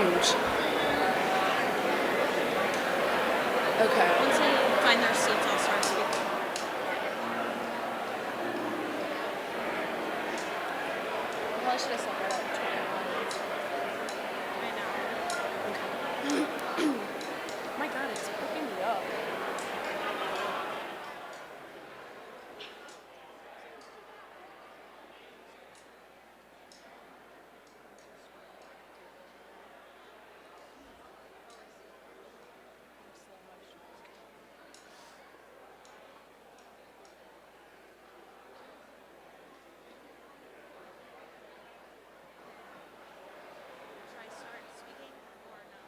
huge. Okay. Once they find their seats, I'll start speaking. Probably should have set that up 21. I know. Okay. Oh my god, it's picking me up. Should I start speaking or no?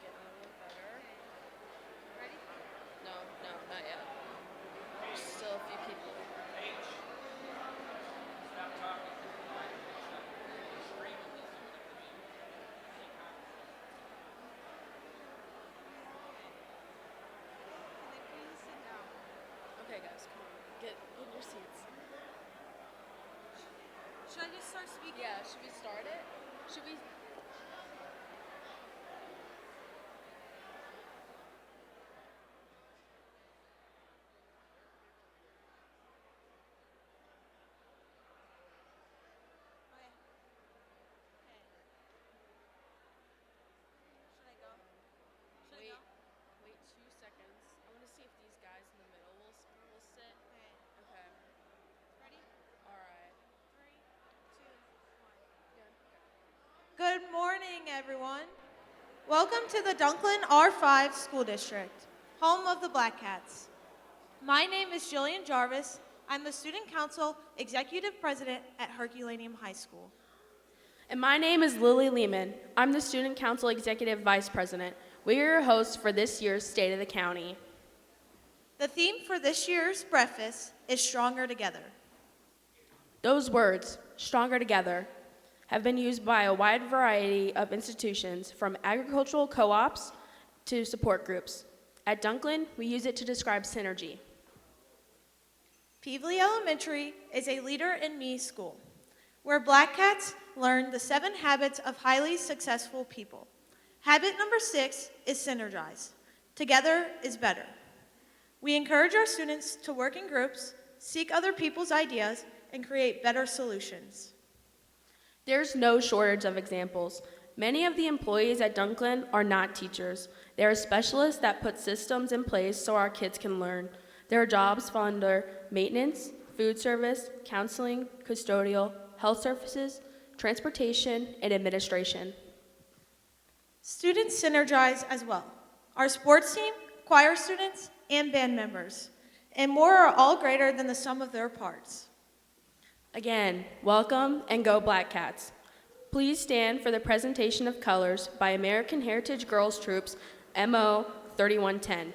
Get a little better. Ready? No, not yet. There's still a few people. Can they please sit down? Okay, guys, come on. Get in your seats. Should I just start speaking? Yeah, should we start it? Should we? Okay. Okay. Should I go? Should I Wait, go? wait 2 seconds. I want to see if these guys in the middle will sit. Okay. Okay. Ready? All right. 3, 2, 1. Yeah. Good morning, everyone. Welcome to the Dunklin R5 School District, home of the Black Cats. My name is Jillian Jarvis. I'm the Student Council Executive President at Herculaneum High School. And my name is Lily Lehman. I'm the Student Council Executive Vice President. We are your hosts for this year's State of the County. The theme for this year's breakfast is Stronger Together. Those words, stronger together, have been used by a wide variety of institutions, from agricultural co-ops to support groups. At Dunklin, we use it to describe synergy. Peevely Elementary is a Leader in Me school, where Black Cats learn the 7 habits of highly successful people. Habit number 6 is synergize. Together is better. We encourage our students to work in groups, seek other people's ideas, and create better solutions. There's no shortage of examples. Many of the employees at Dunklin are not teachers. They are specialists that put systems in place so our kids can learn. Their jobs fall under maintenance, food service, counseling, custodial, health services, transportation, and administration. Students synergize as well. Our sports team, choir students, and band members, and more are all greater than the sum of their parts. Again, welcome and go Black Cats. Please stand for the presentation of colors by American Heritage Girls Troops MO 3110.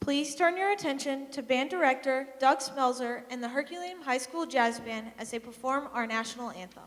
Please turn your attention to band director Doug Smelzer and the Herculaneum High School Jazz Band as they perform our national anthem.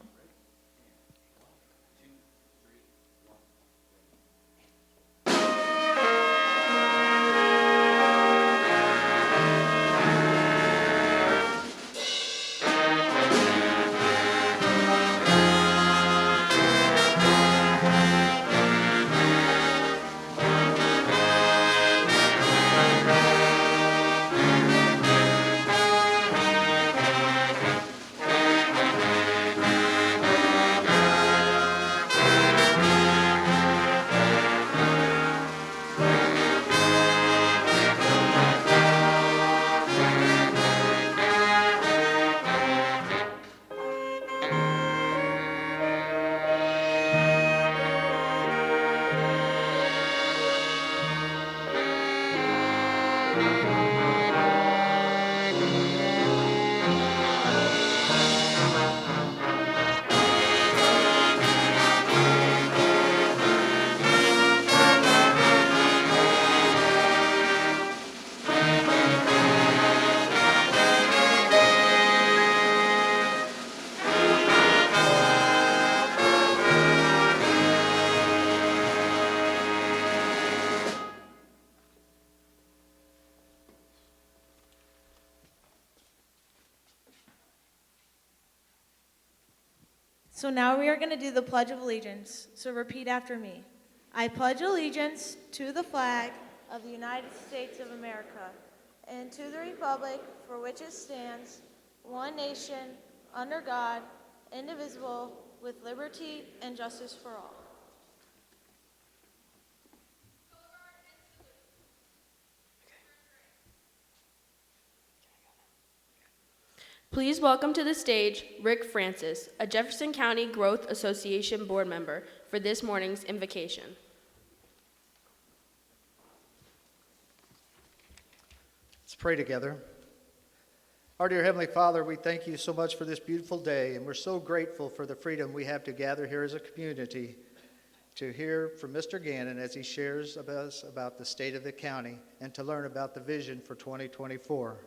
So now we are going to do the Pledge of Allegiance. So repeat after me. I pledge allegiance to the flag of the United States of America and to the republic for which it stands, one nation, under God, indivisible, with liberty and justice for all. Please welcome to the stage Rick Francis, a Jefferson County Growth Association board member, for this morning's invocation. Let's pray together. Our dear Heavenly Father, we thank you so much for this beautiful day, and we're so grateful for the freedom we have to gather here as a community to hear from Mr. Gannon as he shares with us about the state of the county and to learn about the vision for 2024.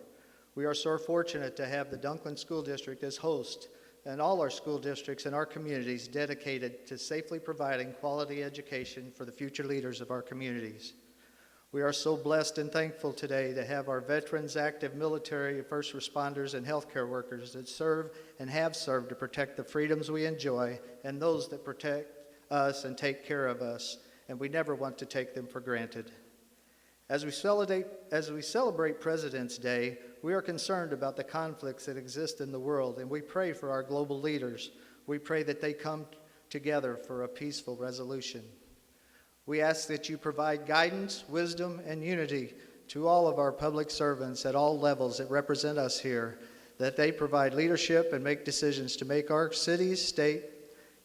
We are so fortunate to have the Dunklin School District as host and all our school districts and our communities dedicated to safely providing quality education for the future leaders of our communities. We are so blessed and thankful today to have our veterans, active military, first responders, and healthcare workers that serve and have served to protect the freedoms we enjoy and those that protect us and take care of us, and we never want to take them for granted. As we celebrate President's Day, we are concerned about the conflicts that exist in the world, and we pray for our global leaders. We pray that they come together for a peaceful resolution. We ask that you provide guidance, wisdom, and unity to all of our public servants at all levels that represent us here, that they provide leadership and make decisions to make our cities, state,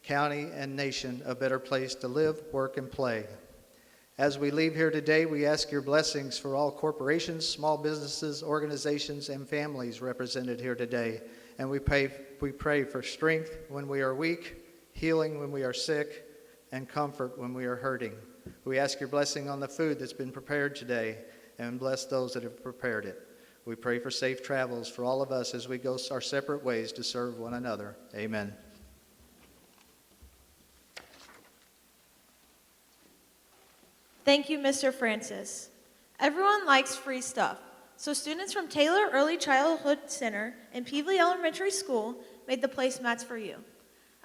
county, and nation a better place to live, work, and play. As we leave here today, we ask your blessings for all corporations, small businesses, organizations, and families represented here today. And we pray for strength when we are weak, healing when we are sick, and comfort when we are hurting. We ask your blessing on the food that's been prepared today, and bless those that have prepared it. We pray for safe travels for all of us as we go our separate ways to serve one another. Amen. Thank you, Mr. Francis. Everyone likes free stuff, so students from Taylor Early Childhood Center and Peevely Elementary School made the placemats for you.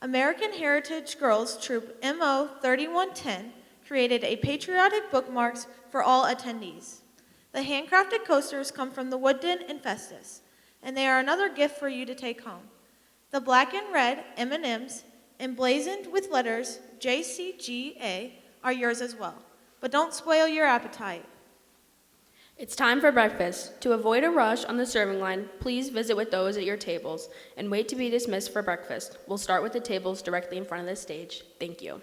American Heritage Girls Troop MO 3110 created a patriotic bookmarks for all attendees. The handcrafted coasters come from the Wood Den and Festus, and they are another gift for you to take home. The black and red M&Ms emblazoned with letters JCGA are yours as well. But don't spoil your appetite. It's time for breakfast. To avoid a rush on the serving line, please visit with those at your tables and wait to be dismissed for breakfast. We'll start with the tables directly in front of the stage. Thank you.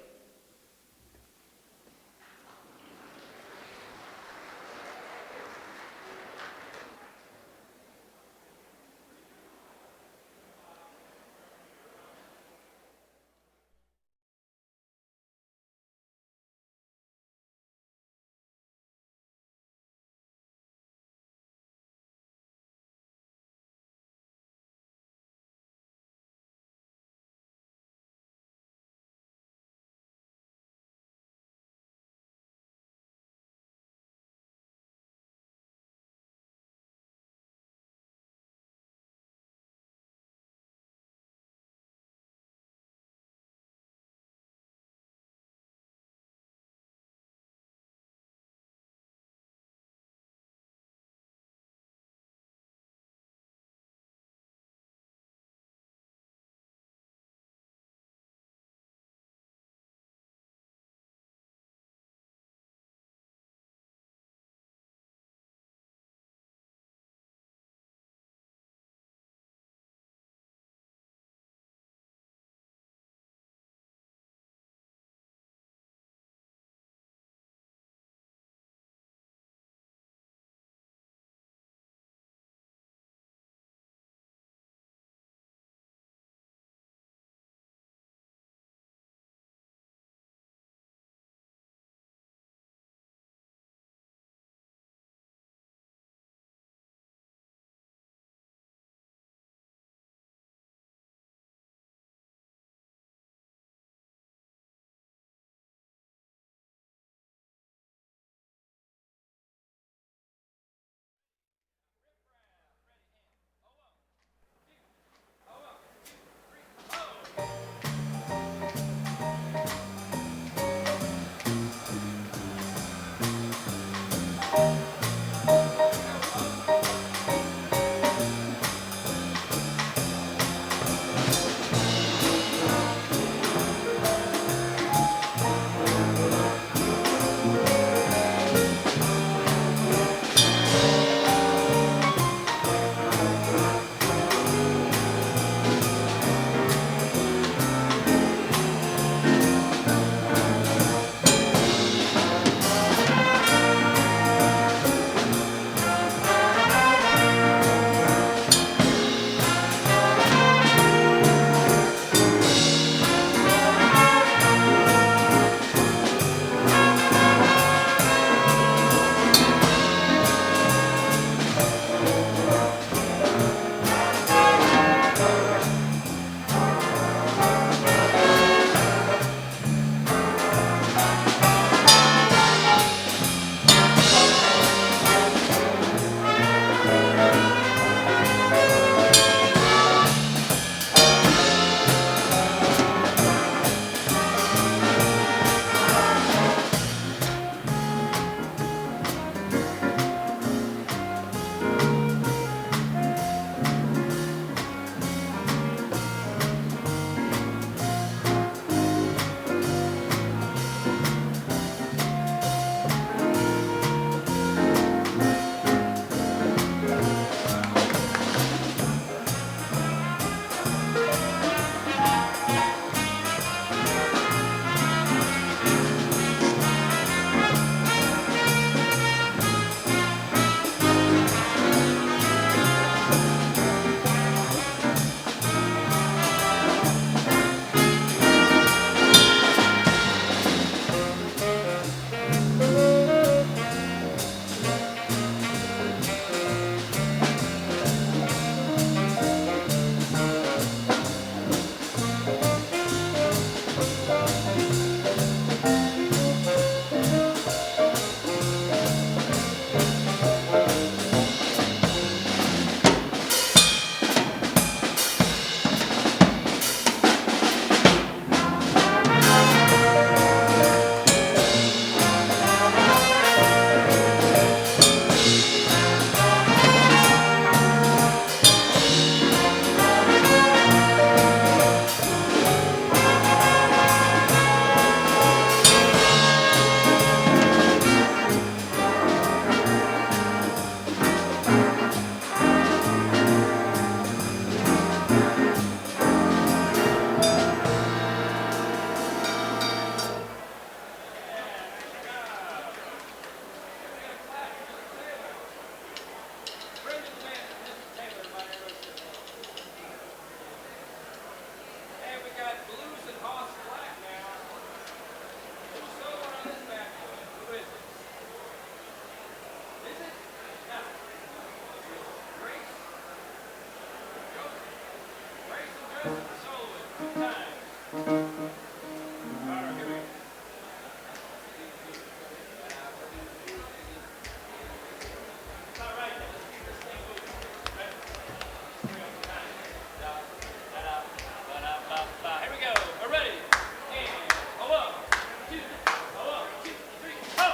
Here we go. We're ready. And a one, two, a one, two, three, go.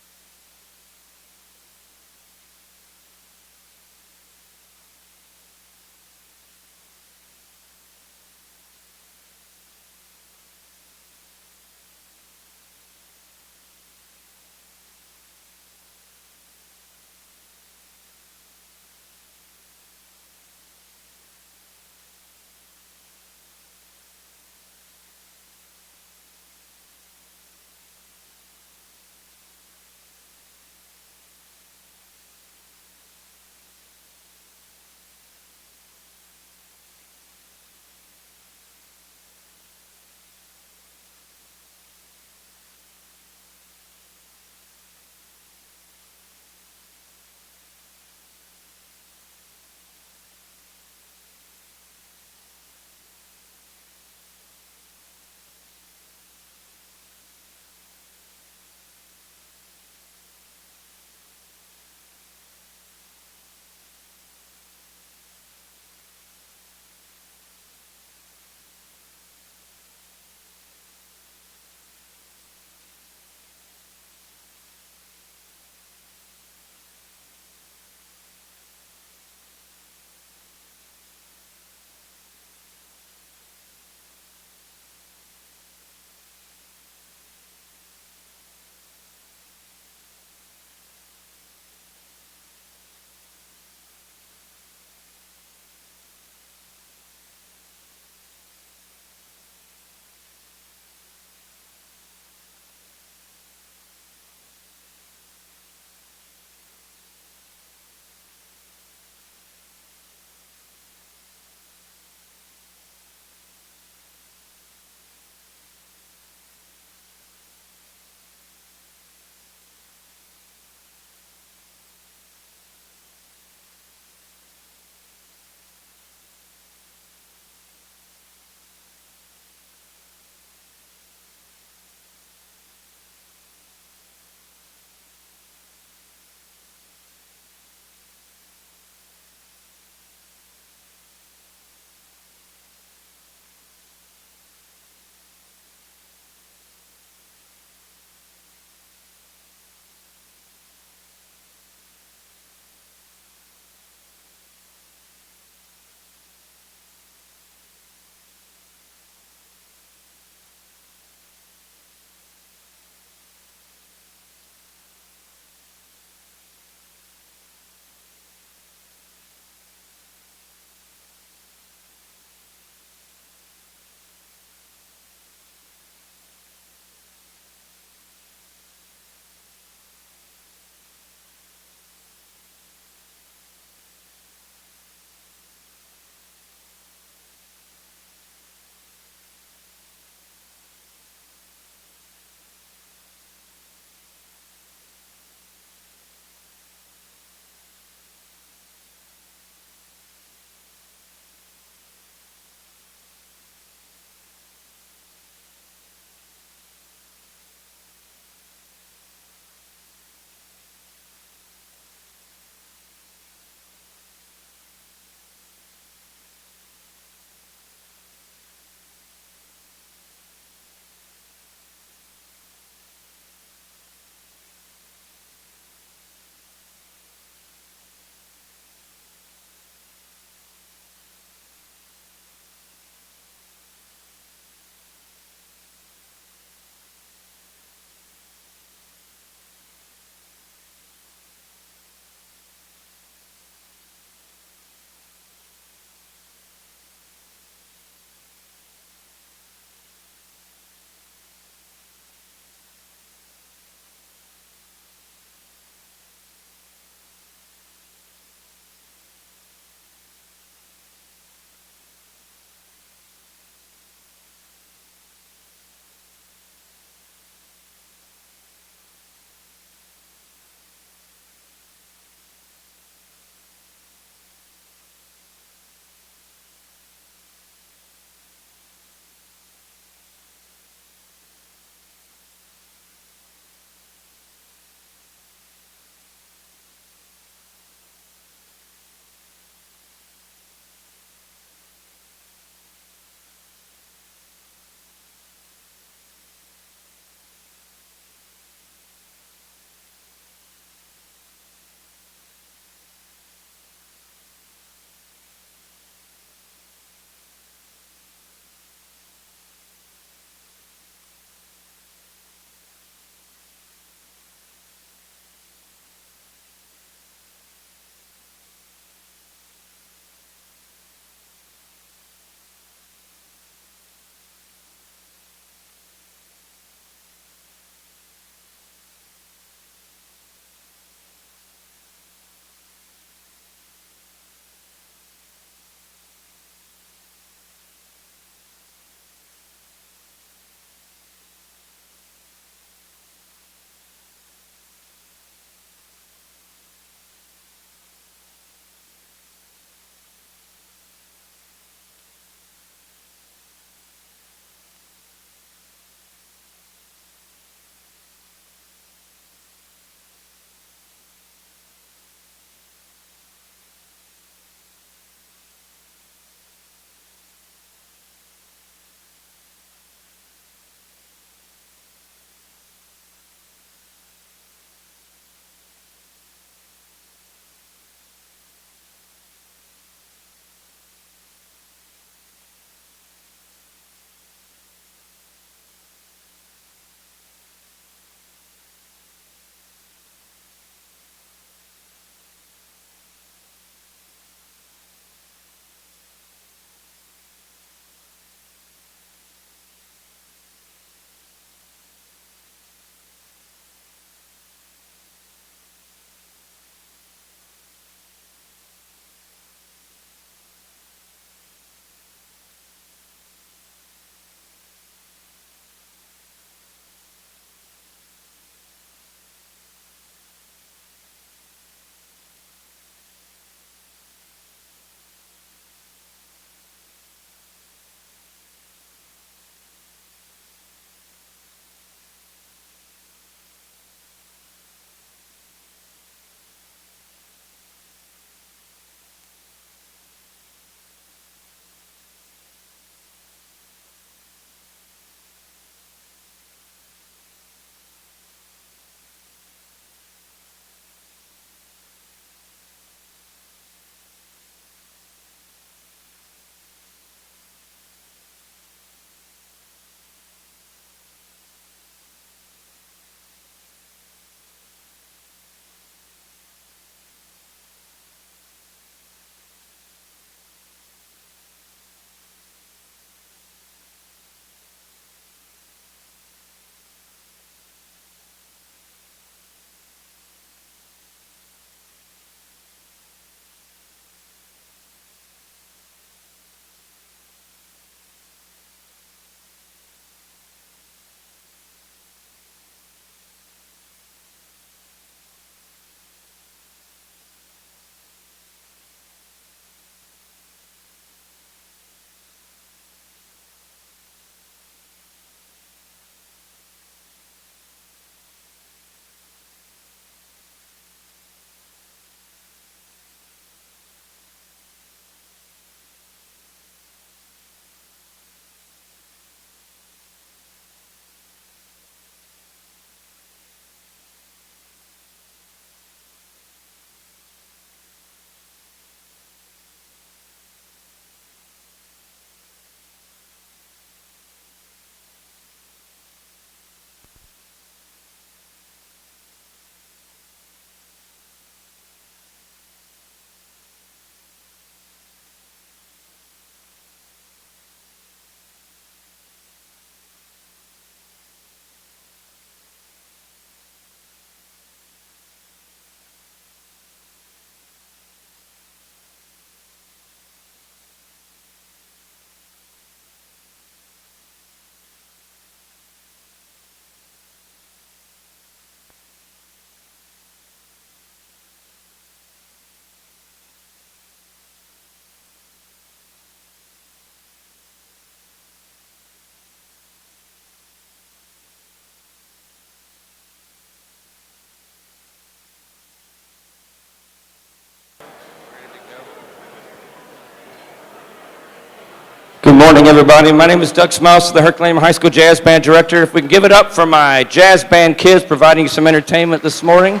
morning, everybody. My name is Doug Smouse, the Herculean High School Jazz Band Director. If we can give it up for my jazz band kids providing some entertainment this morning.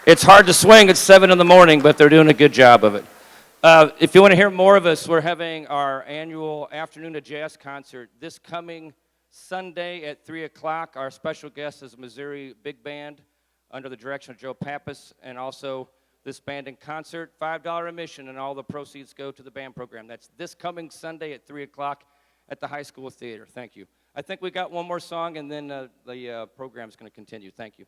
It's hard to swing at 7 in the morning, but they're doing a good job of it. If you want to hear more of us, we're having our annual Afternoon of Jazz concert this coming Sunday at 3 o'clock. Our special guest is a Missouri Big Band under the direction of Joe Pappas, and also this band in concert, $5 admission, and all the proceeds go to the band program. That's this coming Sunday at 3 o'clock at the high school theater. Thank you. I think we got one more song, and then the program's going to continue. Thank you.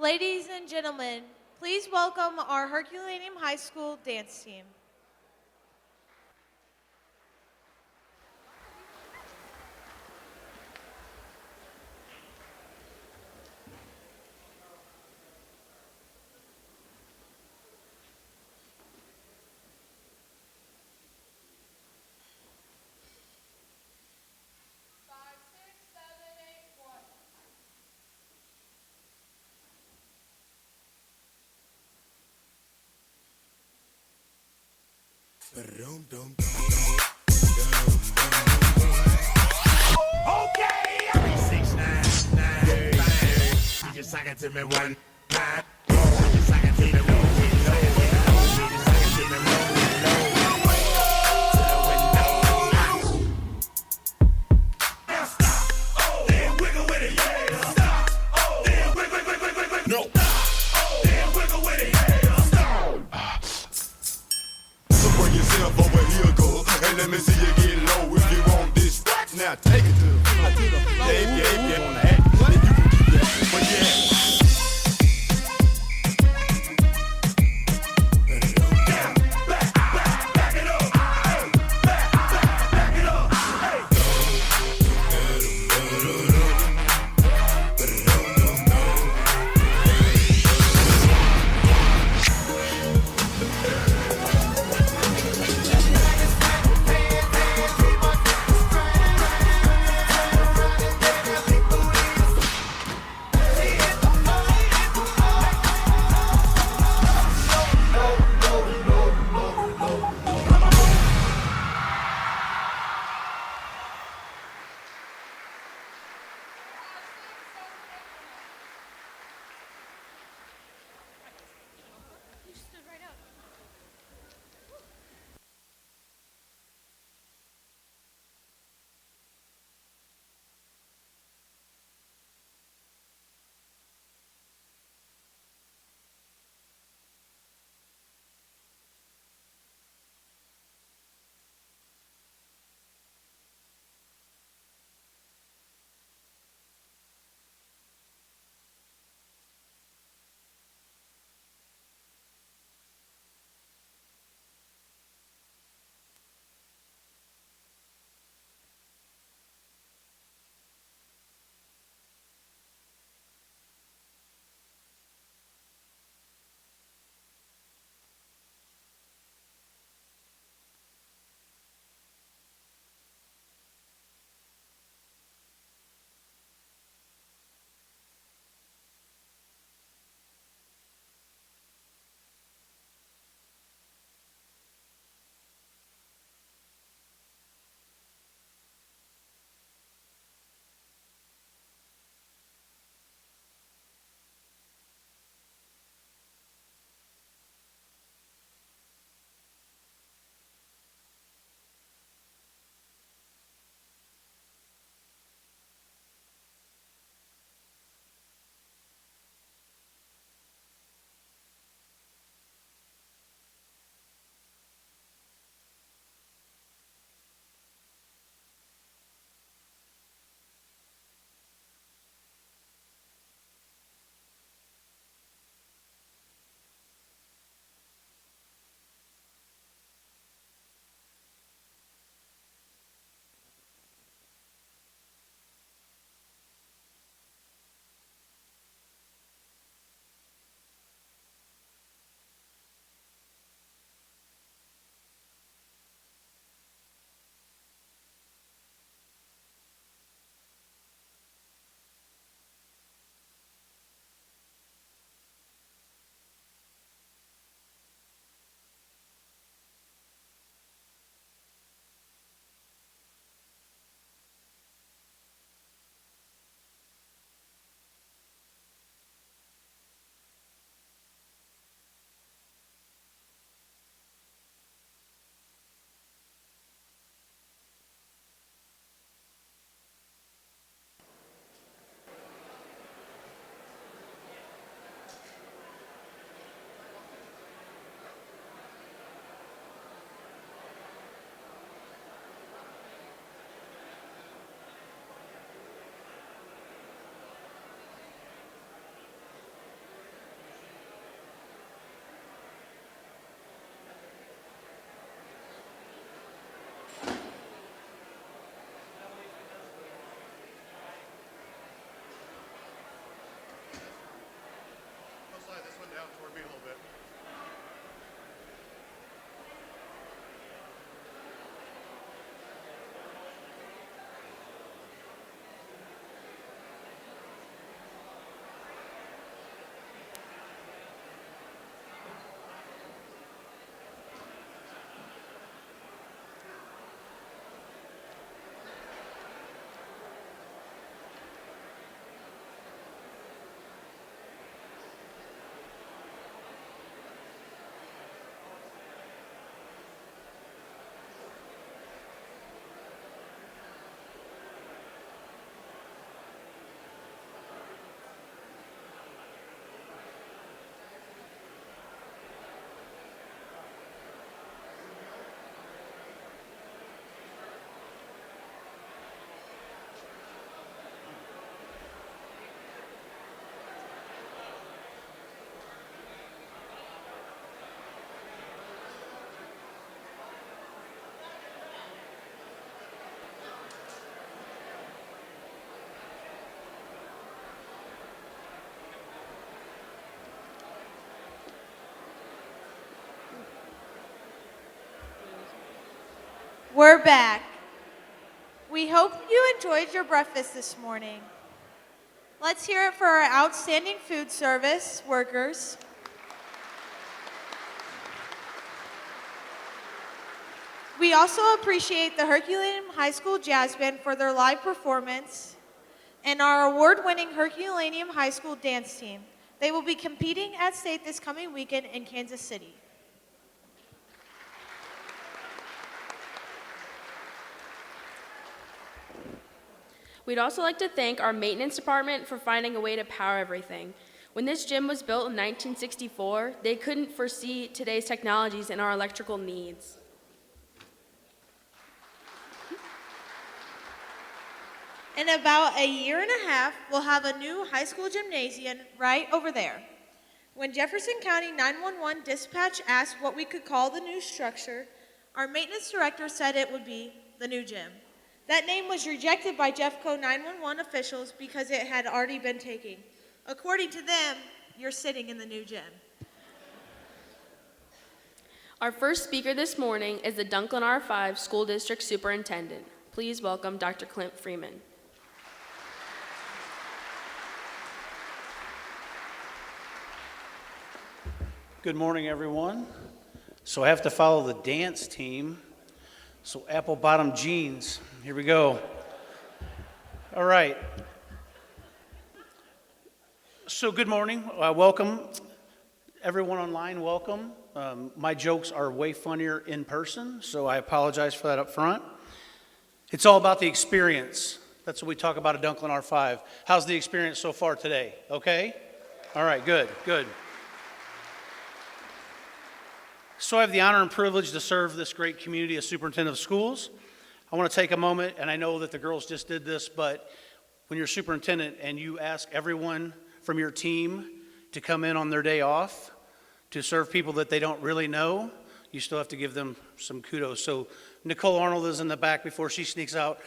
Ladies and gentlemen, please welcome our Herculaneum High School dance team. Okay. 3, 6, 9, 9, 5. You just suck it to me one time. You just suck it to me low, get low, get low. You just suck it to me low, get low. To the window. Now stop. Oh, then wiggle with it. Yeah. Stop. Oh, then wiggle. No. Oh, then wiggle with it. Yeah. Stop. So bring yourself over here, girl, and let me see you get low if you want this. Now take it to the floor. Yeah. On the act. Then you can keep that. But yeah. Back it up. Back it up. Hey. We're back. We hope you enjoyed your breakfast this morning. Let's hear it for our outstanding food service workers. We also appreciate the Herculaneum High School Jazz Band for their live performance and our award-winning Herculaneum High School dance team. They will be competing at state this coming weekend in Kansas City. We'd also like to thank our maintenance department for finding a way to power everything. When this gym was built in 1964, they couldn't foresee today's technologies and our electrical needs. In about a year and a half, we'll have a new high school gymnasium right over there. When Jefferson County 911 dispatch asked what we could call the new structure, our maintenance director said it would be the new gym. That name was rejected by Jeffco 911 officials because it had already been taken. According to them, you're sitting in the new gym. Our first speaker this morning is the Dunklin R5 School District Superintendent. Please welcome Dr. Clint Freeman. Good morning, everyone. So I have to follow the dance team. So apple bottom jeans, here we go. All right. So good morning, welcome. Everyone online, welcome. My jokes are way funnier in person, so I apologize for that up front. It's all about the experience. That's what we talk about at Dunklin R5. How's the experience so far today? Okay? All right, good, good. So I have the honor and privilege to serve this great community as superintendent of schools. I want to take a moment, and I know that the girls just did this, but when you're superintendent and you ask everyone from your team to come in on their day off to serve people that they don't really know, you still have to give them some kudos. So Nicole Arnold is in the back before she sneaks out,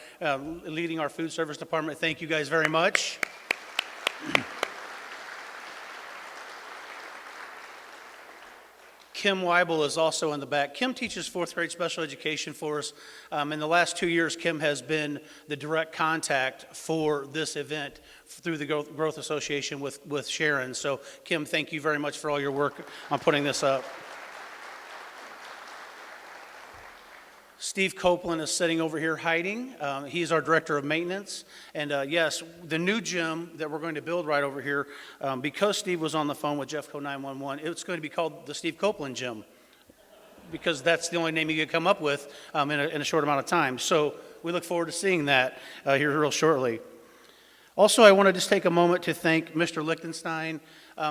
leading our food service department. Thank you guys very much. Kim Weibel is also in the back. Kim teaches fourth grade special education for us. In the last 2 years, Kim has been the direct contact for this event through the Growth Association with Sharon. So Kim, thank you very much for all your work on putting this up. Steve Copeland is sitting over here hiding. He's our director of maintenance. And yes, the new gym that we're going to build right over here, because Steve was on the phone with Jeffco 911, it's going to be called the Steve Copeland Gym, because that's the only name you could come up with in a short amount of time. So we look forward to seeing that here real shortly. Also, I want to just take a moment to thank Mr. Lichtenstein.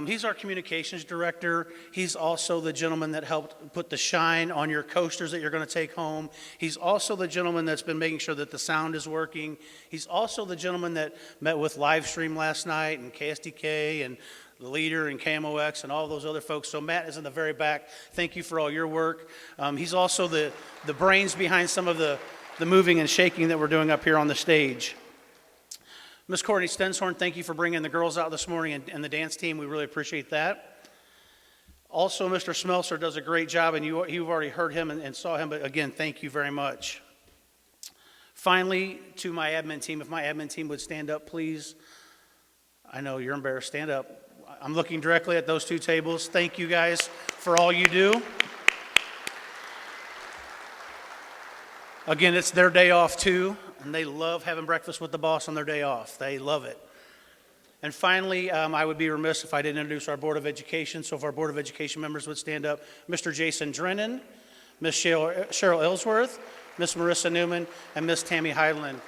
He's our communications director. He's also the gentleman that helped put the shine on your coasters that you're going to take home. He's also the gentleman that's been making sure that the sound is working. He's also the gentleman that met with Livestream last night and KSDK and the leader and KMOX and all those other folks. So Matt is in the very back. Thank you for all your work. He's also the brains behind some of the moving and shaking that we're doing up here on the stage. Ms. Courtney Stenshorn, thank you for bringing the girls out this morning and the dance team. We really appreciate that. Also, Mr. Smelser does a great job, and you've already heard him and saw him, but again, thank you very much. Finally, to my admin team, if my admin team would stand up, please. I know you're embarrassed. Stand up. I'm looking directly at those two tables. Thank you guys for all you do. Again, it's their day off too, and they love having breakfast with the boss on their day off. They love it. And finally, I would be remiss if I didn't introduce our Board of Education. So if our Board of Education members would stand up, Mr. Jason Drennan, Ms. Cheryl Ellsworth, Ms. Marissa Newman, and Ms. Tammy Heidland.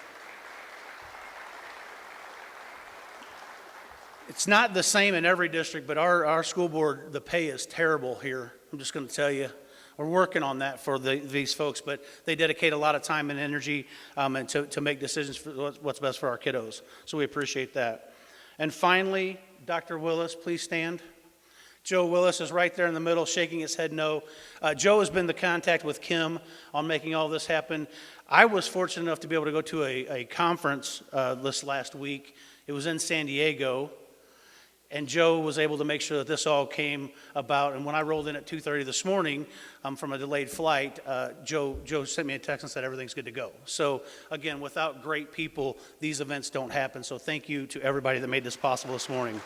It's not the same in every district, but our school board, the pay is terrible here. I'm just going to tell you. We're working on that for these folks, but they dedicate a lot of time and energy and to make decisions for what's best for our kiddos. So we appreciate that. And finally, Dr. Willis, please stand. Joe Willis is right there in the middle, shaking his head no. Joe has been the contact with Kim on making all this happen. I was fortunate enough to be able to go to a conference this last week. It was in San Diego. And Joe was able to make sure that this all came about. And when I rolled in at 2:30 this morning from a delayed flight, Joe sent me a text and said everything's good to go. So again, without great people, these events don't happen. So thank you to everybody that made this possible this morning.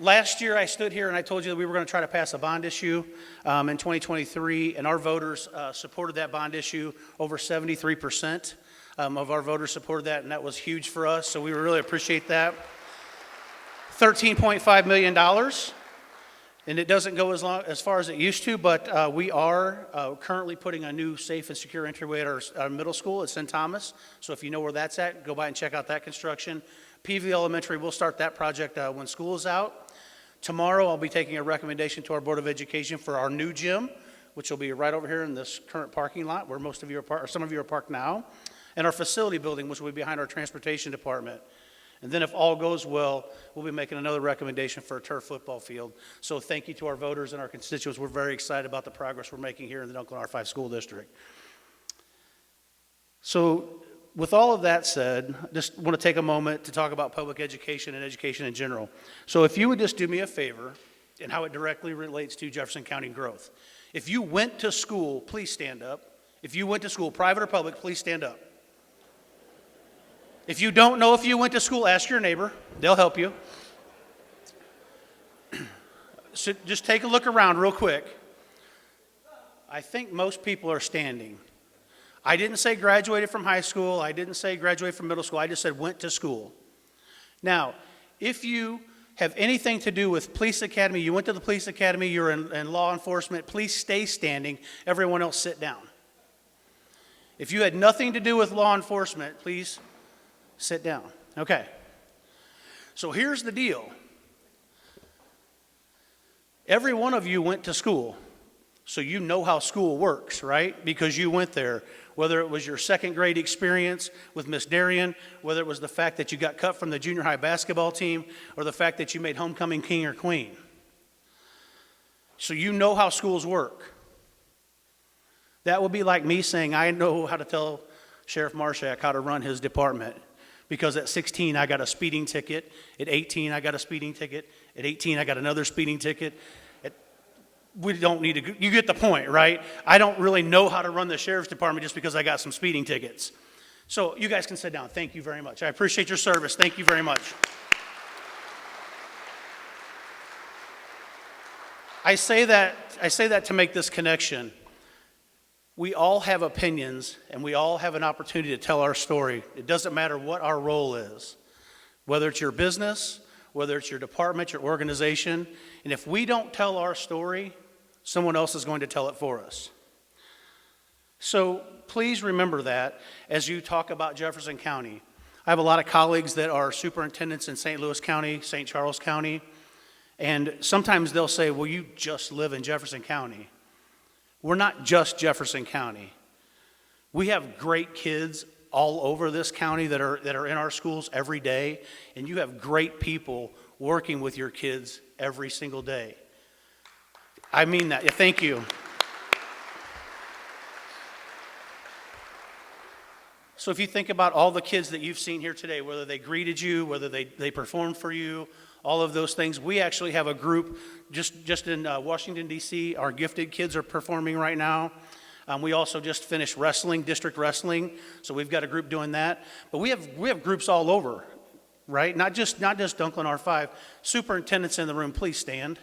Last year, I stood here and I told you that we were going to try to pass a bond issue in 2023, and our voters supported that bond issue. Over 73% of our voters supported that, and that was huge for us, so we really appreciate that. $13.5 million, and it doesn't go as far as it used to, but we are currently putting a new safe and secure entryway at our middle school at St. Thomas, so if you know where that's at, go by and check out that construction. PV Elementary, we'll start that project when school is out. Tomorrow, I'll be taking a recommendation to our Board of Education for our new gym, which will be right over here in this current parking lot where most of you are parked, or some of you are parked now, and our facility building, which will be behind our transportation department. And then if all goes well, we'll be making another recommendation for a turf football field. So thank you to our voters and our constituents. We're very excited about the progress we're making here in the Dunklin R5 School District. So with all of that said, just want to take a moment to talk about public education and education in general. So if you would just do me a favor and how it directly relates to Jefferson County growth. If you went to school, please stand up. If you went to school, private or public, please stand up. If you don't know if you went to school, ask your neighbor. They'll help you. So just take a look around real quick. I think most people are standing. I didn't say graduated from high school. I didn't say graduated from middle school. I just said went to school. Now, if you have anything to do with police academy, you went to the police academy, you're in law enforcement, please stay standing. Everyone else sit down. If you had nothing to do with law enforcement, please sit down. Okay. So here's the deal. Every one of you went to school, so you know how school works, right? Because you went there. Whether it was your second grade experience with Miss Darian, whether it was the fact that you got cut from the junior high basketball team, or the fact that you made homecoming king or queen. So you know how schools work. That would be like me saying, I know how to tell Sheriff Marshak how to run his department. Because at 16, I got a speeding ticket. At 18, I got a speeding ticket. At 18, I got another speeding ticket. We don't need to, you get the point, right? I don't really know how to run the sheriff's department just because I got some speeding tickets. So you guys can sit down. Thank you very much. I appreciate your service. Thank you very much. I say that to make this connection. We all have opinions and we all have an opportunity to tell our story. It doesn't matter what our role is, whether it's your business, whether it's your department, your organization. And if we don't tell our story, someone else is going to tell it for us. So please remember that as you talk about Jefferson County. I have a lot of colleagues that are superintendents in St. Louis County, St. Charles County, and sometimes they'll say, well, you just live in Jefferson County. We're not just Jefferson County. We have great kids all over this county that are in our schools every day, and you have great people working with your kids every single day. I mean that. Yeah, thank you. So if you think about all the kids that you've seen here today, whether they greeted you, whether they performed for you, all of those things, we actually have a group just in Washington, D.C. Our gifted kids are performing right now. We also just finished wrestling, district wrestling, so we've got a group doing that. But we have groups all over, right? Not just Dunklin R5. Superintendents in the room, please stand.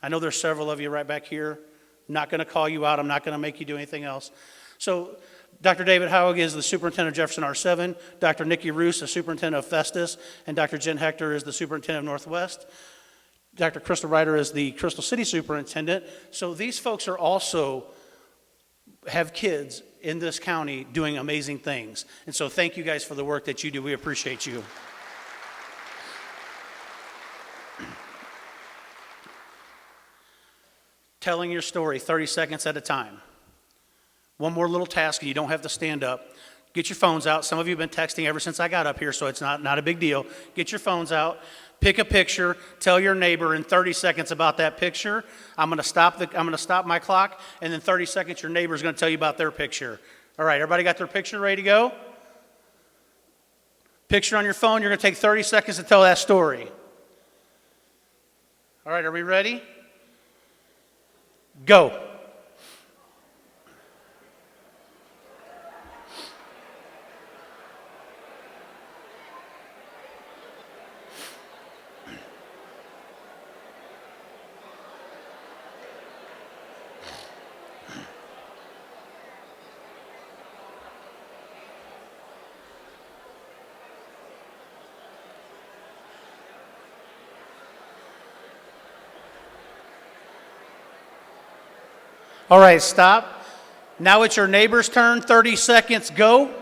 I know there's several of you right back here. I'm not going to call you out. I'm not going to make you do anything else. So Dr. David Howig is the superintendent of Jefferson R7. Dr. Nikki Roos, the superintendent of Festus. And Dr. Jen Hector is the superintendent of Northwest. Dr. Crystal Ryder is the Crystal City superintendent. So these folks are also have kids in this county doing amazing things. And so thank you guys for the work that you do. We appreciate you. Telling your story 30 seconds at a time. One more little task, and you don't have to stand up. Get your phones out. Some of you have been texting ever since I got up here, so it's not a big deal. Get your phones out. Pick a picture. Tell your neighbor in 30 seconds about that picture. I'm going to stop my clock, and in 30 seconds, your neighbor is going to tell you about their picture. All right, everybody got their picture ready to go? Picture on your phone, you're going to take 30 seconds to tell that story. All right, are we ready? Go. All right, stop. Now it's your neighbor's turn. 30 seconds, go.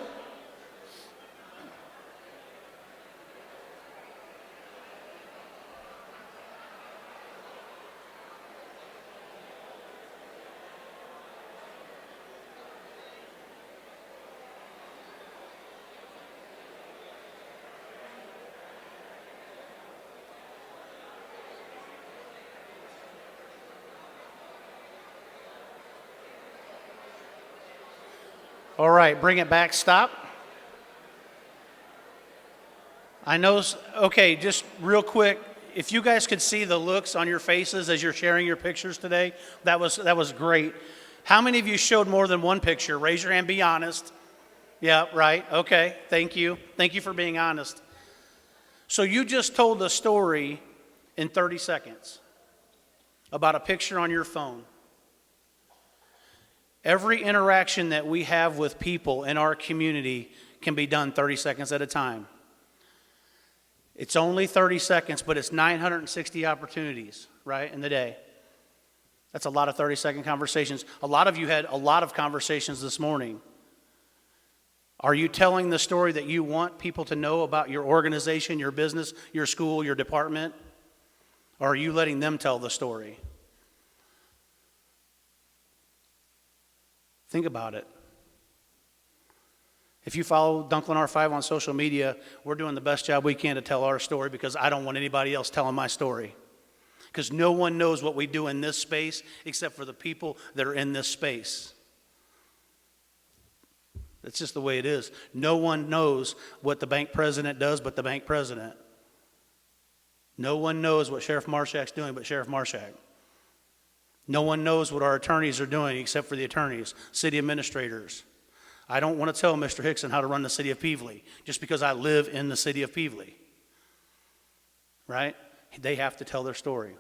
All right, bring it back, stop. I know, okay, just real quick, if you guys could see the looks on your faces as you're sharing your pictures today, that was great. How many of you showed more than one picture? Raise your hand, be honest. Yeah, right, okay, thank you. Thank you for being honest. So you just told a story in 30 seconds about a picture on your phone. Every interaction that we have with people in our community can be done 30 seconds at a time. It's only 30 seconds, but it's 960 opportunities, right, in the day. That's a lot of 30-second conversations. A lot of you had a lot of conversations this morning. Are you telling the story that you want people to know about your organization, your business, your school, your department? Or are you letting them tell the story? Think about it. If you follow Dunklin R5 on social media, we're doing the best job we can to tell our story because I don't want anybody else telling my story. Because no one knows what we do in this space except for the people that are in this space. That's just the way it is. No one knows what the bank president does but the bank president. No one knows what Sheriff Marshak's doing but Sheriff Marshak. No one knows what our attorneys are doing except for the attorneys, city administrators. I don't want to tell Mr. Hickson how to run the city of Peevely just because I live in the city of Peevely. Right? They have to tell their story.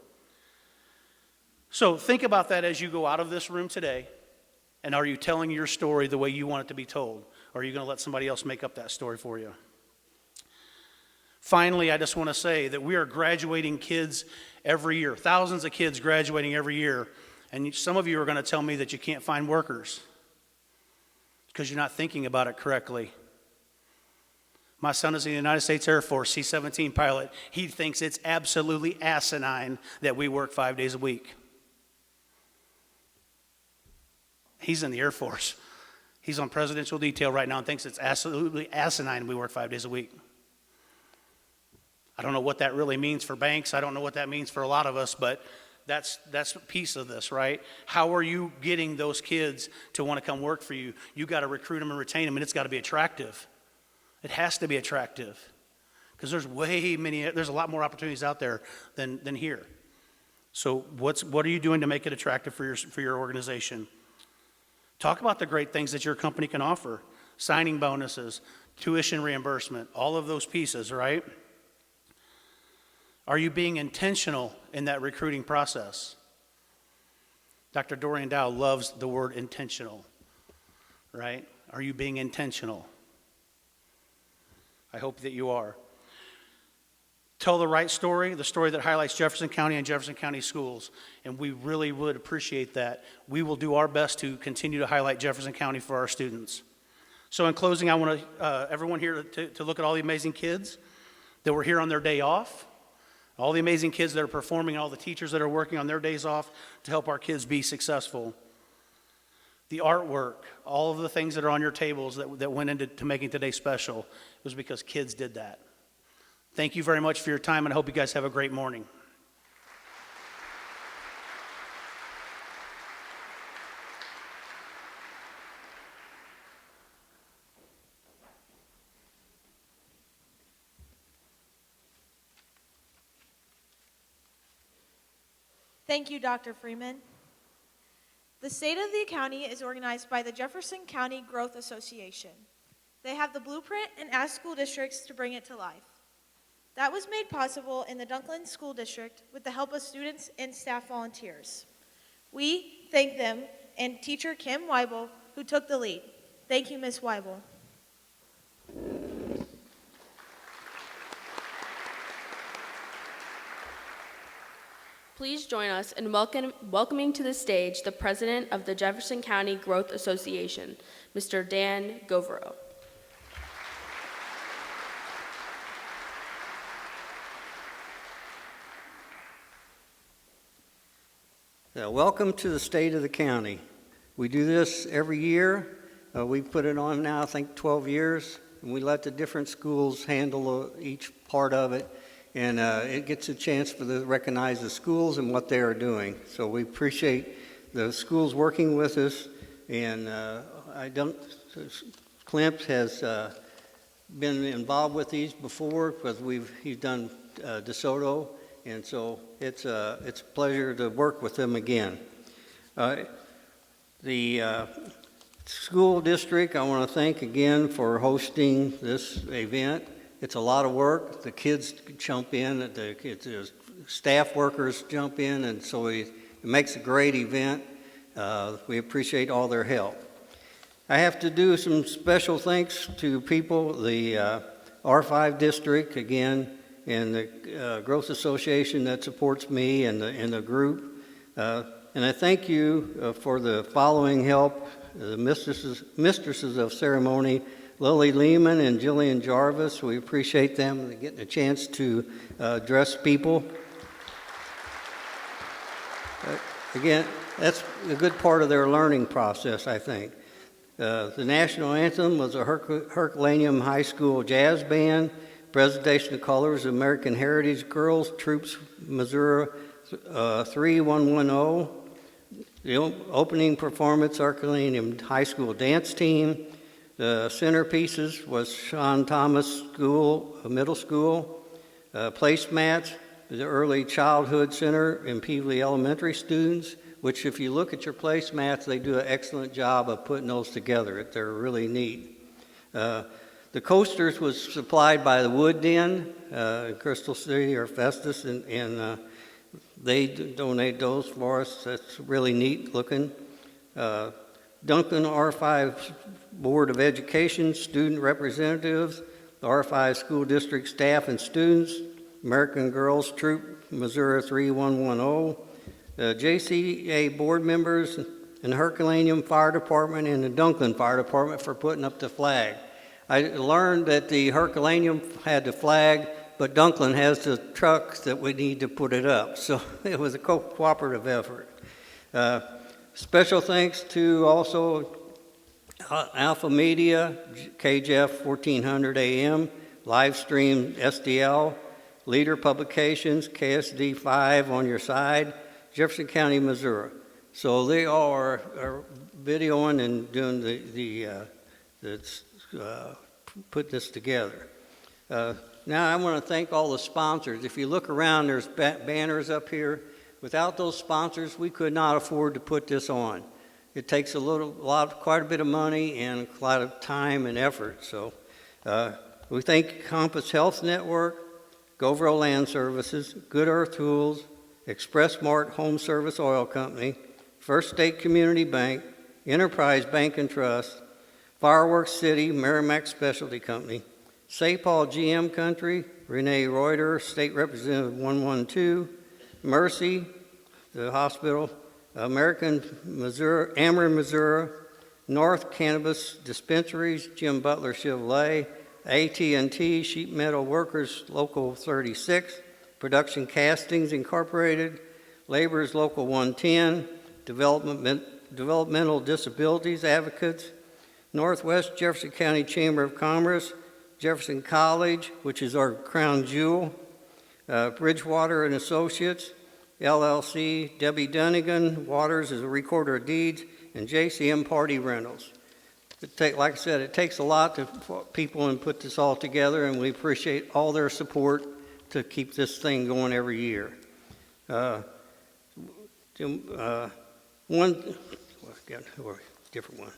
So think about that as you go out of this room today. And are you telling your story the way you want it to be told? Or are you going to let somebody else make up that story for you? Finally, I just want to say that we are graduating kids every year, thousands of kids graduating every year, and some of you are going to tell me that you can't find workers because you're not thinking about it correctly. My son is in the United States Air Force, C-17 pilot. He thinks it's absolutely asinine that we work 5 days a week. He's in the Air Force. He's on presidential detail right now and thinks it's absolutely asinine we work 5 days a week. I don't know what that really means for banks. I don't know what that means for a lot of us, but that's a piece of this, right? How are you getting those kids to want to come work for you? You got to recruit them and retain them, and it's got to be attractive. It has to be attractive because there's a lot more opportunities out there than here. So what are you doing to make it attractive for your organization? Talk about the great things that your company can offer. Signing bonuses, tuition reimbursement, all of those pieces, right? Are you being intentional in that recruiting process? Dr. Dorian Dow loves the word intentional, right? Are you being intentional? I hope that you are. Tell the right story, the story that highlights Jefferson County and Jefferson County schools, and we really would appreciate that. We will do our best to continue to highlight Jefferson County for our students. So in closing, I want everyone here to look at all the amazing kids that were here on their day off. All the amazing kids that are performing, all the teachers that are working on their days off to help our kids be successful. The artwork, all of the things that are on your tables that went into making today special, it was because kids did that. Thank you very much for your time, and I hope you guys have a great morning. Thank you, Dr. Freeman. The State of the County is organized by the Jefferson County Growth Association. They have the blueprint and ask school districts to bring it to life. That was made possible in the Dunklin School District with the help of students and staff volunteers. We thank them and teacher Kim Weibel, who took the lead. Thank you, Ms. Weibel. Please join us in welcoming to the stage the president of the Jefferson County Growth Association, Mr. Dan Govero. Welcome to the state of the county. We do this every year. We've put it on now, I think, 12 years, and we let the different schools handle each part of it, and it gets a chance for to recognize the schools and what they are doing. So we appreciate the schools working with us, and Clint has been involved with these before because he's done DeSoto, and so it's a pleasure to work with them again. The school district, I want to thank again for hosting this event. It's a lot of work. The kids jump in, the staff workers jump in, and so it makes a great event. We appreciate all their help. I have to do some special thanks to people, the R5 district again, and the Growth Association that supports me and the group. And I thank you for the following help: the mistresses of ceremony, Lily Lehman and Jillian Jarvis. We appreciate them getting a chance to address people. Again, that's a good part of their learning process, I think. The national anthem was a Herculaneum High School Jazz Band. Presentation of colors, American Heritage Girls Troops, Missouri 3110. The opening performance, Herculaneum High School Dance Team. The centerpieces was Sean Thomas Middle School. Placemats, the Early Childhood Center and Peevely Elementary students, which if you look at your placemats, they do an excellent job of putting those together. They're really neat. The coasters was supplied by the Wood Den, Crystal City or Festus, and they donate those for us. That's really neat looking. Dunklin R5 Board of Education, student representatives, the R5 school district staff and students, American Girls Troop, Missouri 3110, the JCA board members, and the Herculaneum Fire Department and the Dunklin Fire Department for putting up the flag. I learned that the Herculaneum had the flag, but Dunklin has the trucks that we need to put it up. So it was a cooperative effort. Special thanks to also Alpha Media, KJF 1400 AM, Livestream SDL, Leader Publications, KSD 5 on your side, Jefferson County, Missouri. So they all are videoing and doing put this together. Now I want to thank all the sponsors. If you look around, there's banners up here. Without those sponsors, we could not afford to put this on. It takes quite a bit of money and a lot of time and effort. So we thank Compass Health Network, Govero Land Services, Good Earth Tools, Express Mart Home Service Oil Company, First State Community Bank, Enterprise Bank and Trust, Fireworks City, Merrimack Specialty Company, St. Paul GM Country, Renee Reuter, State Representative 112, Mercy, the hospital, Ameren, Missouri, North Cannabis Dispensaries, Jim Butler Chevrolet, AT&T, Sheet Metal Workers Local 36, Production Castings Incorporated, Laborers Local 110, Developmental Disabilities Advocates, Northwest Jefferson County Chamber of Commerce, Jefferson College, which is our crown jewel, Bridgewater and Associates, LLC, Debbie Dunnigan, Waters is a recorder of deeds, and JCM Party Rentals. Like I said, it takes a lot to people and put this all together, and we appreciate all their support to keep this thing going every year. Different one.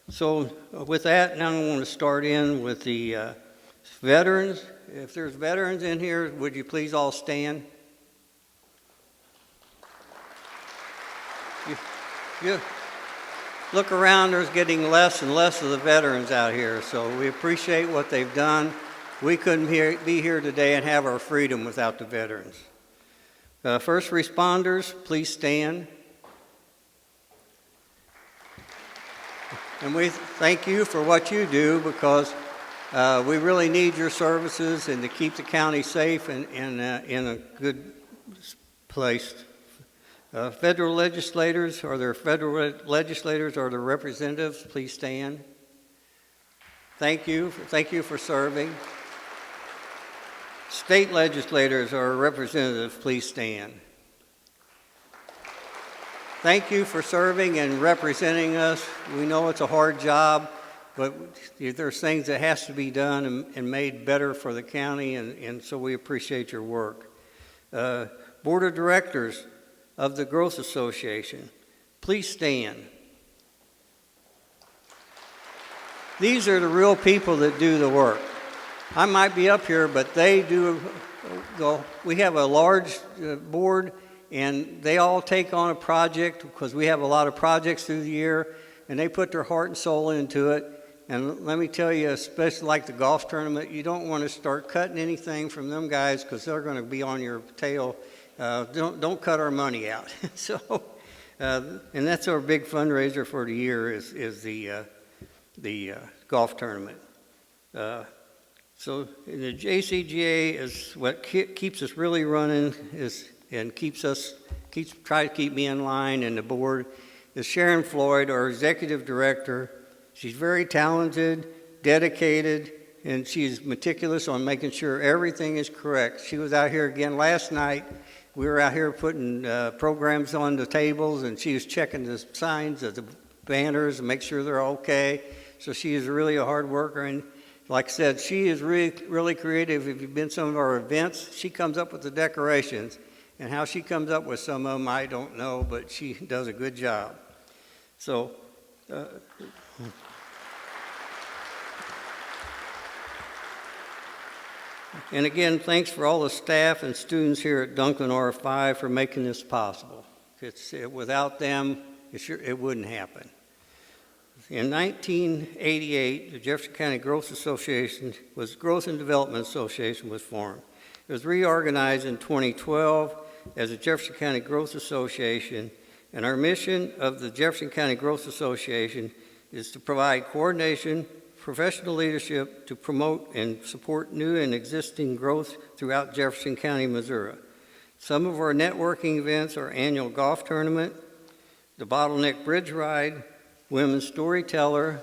So with that, now I want to start in with the veterans. If there's veterans in here, would you please all stand? You look around, there's getting less and less of the veterans out here, so we appreciate what they've done. We couldn't be here today and have our freedom without the veterans. First responders, please stand. And we thank you for what you do, because we really need your services and to keep the county safe and in a good place. Federal legislators or their representatives, please stand. Thank you for serving. State legislators or representatives, please stand. Thank you for serving and representing us. We know it's a hard job, but there's things that has to be done and made better for the county, and so we appreciate your work. Board of Directors of the Growth Association, please stand. These are the real people that do the work. I might be up here, but they do. We have a large board, and they all take on a project because we have a lot of projects through the year, and they put their heart and soul into it. And let me tell you, especially like the golf tournament, you don't want to start cutting anything from them guys because they're going to be on your tail. Don't cut our money out. So, and that's our big fundraiser for the year is the golf tournament. So the JCGA is what keeps us really running and try to keep me in line, and the board is Sharon Floyd, our executive director. She's very talented, dedicated, and she's meticulous on making sure everything is correct. She was out here again last night. We were out here putting programs on the tables, and she was checking the signs of the banners and make sure they're okay. So she is really a hard worker, and like I said, she is really creative. If you've been to some of our events, she comes up with the decorations. And how she comes up with some of them, I don't know, but she does a good job. So, and again, thanks for all the staff and students here at Dunklin R5 for making this possible. Without them, it wouldn't happen. In 1988, the Jefferson County Growth and Development Association was formed. It was reorganized in 2012 as the Jefferson County Growth Association, and our mission of the Jefferson County Growth Association is to provide coordination, professional leadership to promote and support new and existing growth throughout Jefferson County, Missouri. Some of our networking events are annual golf tournament, the Bottleneck Bridge Ride, Women's Storyteller,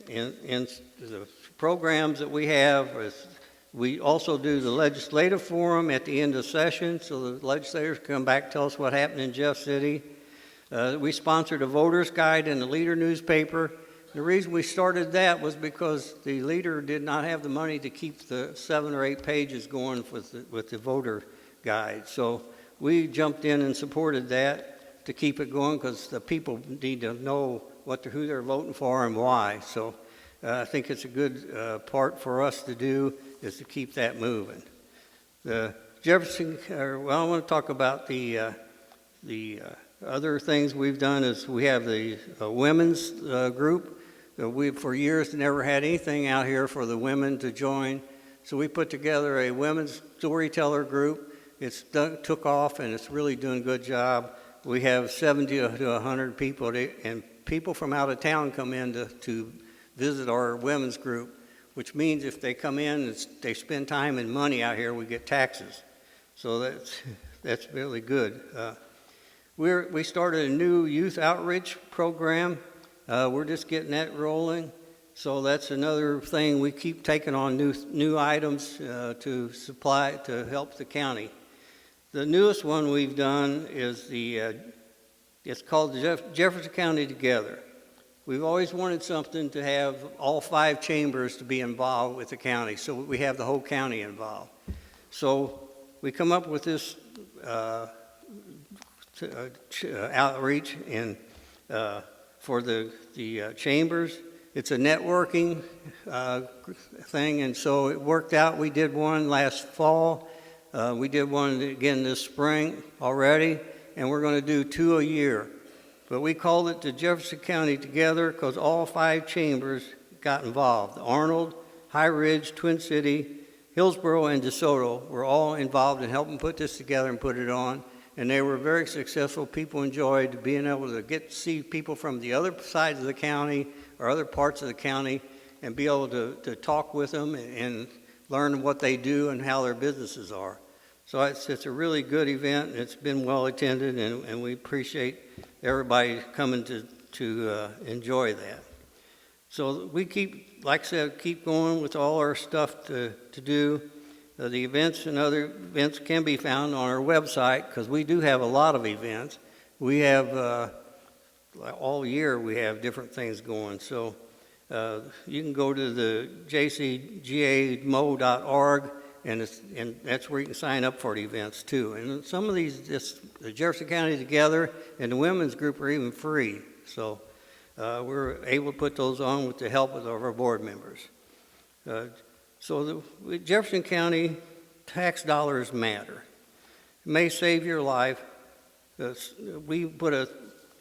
and the programs that we have is we also do the legislative forum at the end of session, so the legislators come back and tell us what happened in Jeff City. We sponsored a voter's guide in the Leader newspaper. The reason we started that was because the Leader did not have the money to keep the 7 or 8 pages going with the voter guide. So we jumped in and supported that to keep it going because the people need to know who they're voting for and why. So I think it's a good part for us to do is to keep that moving. The Jefferson, I want to talk about the other things we've done is we have the women's group. We for years never had anything out here for the women to join. So we put together a women's storyteller group. It's took off and it's really doing a good job. We have 70 to 100 people, and people from out of town come in to visit our women's group, which means if they come in and they spend time and money out here, we get taxes. So that's really good. We started a new youth outreach program. We're just getting that rolling. So that's another thing. We keep taking on new items to supply to help the county. The newest one we've done is it's called Jefferson County Together. we've always wanted something to have all 5 chambers to be involved with the county, so we have the whole county involved. So we come up with this outreach and for the chambers. It's a networking thing, and so it worked out. We did one last fall. We did one again this spring already, and we're going to do 2 a year. But we called it the Jefferson County Together because all 5 chambers got involved. Arnold, High Ridge, Twin City, Hillsborough, and DeSoto were all involved in helping put this together and put it on. And they were very successful. People enjoyed being able to get to see people from the other sides of the county or other parts of the county and be able to talk with them and learn what they do and how their businesses are. So it's a really good event. It's been well attended, and we appreciate everybody coming to enjoy that. So we keep, like I said, keep going with all our stuff to do. The events and other events can be found on our website because we do have a lot of events. We have, all year we have different things going. So you can go to the jcgamo.org and that's where you can sign up for the events too. And some of these, the Jefferson County Together and the women's group are even free. So we're able to put those on with the help of our board members. So the Jefferson County tax dollars matter. It may save your life. We put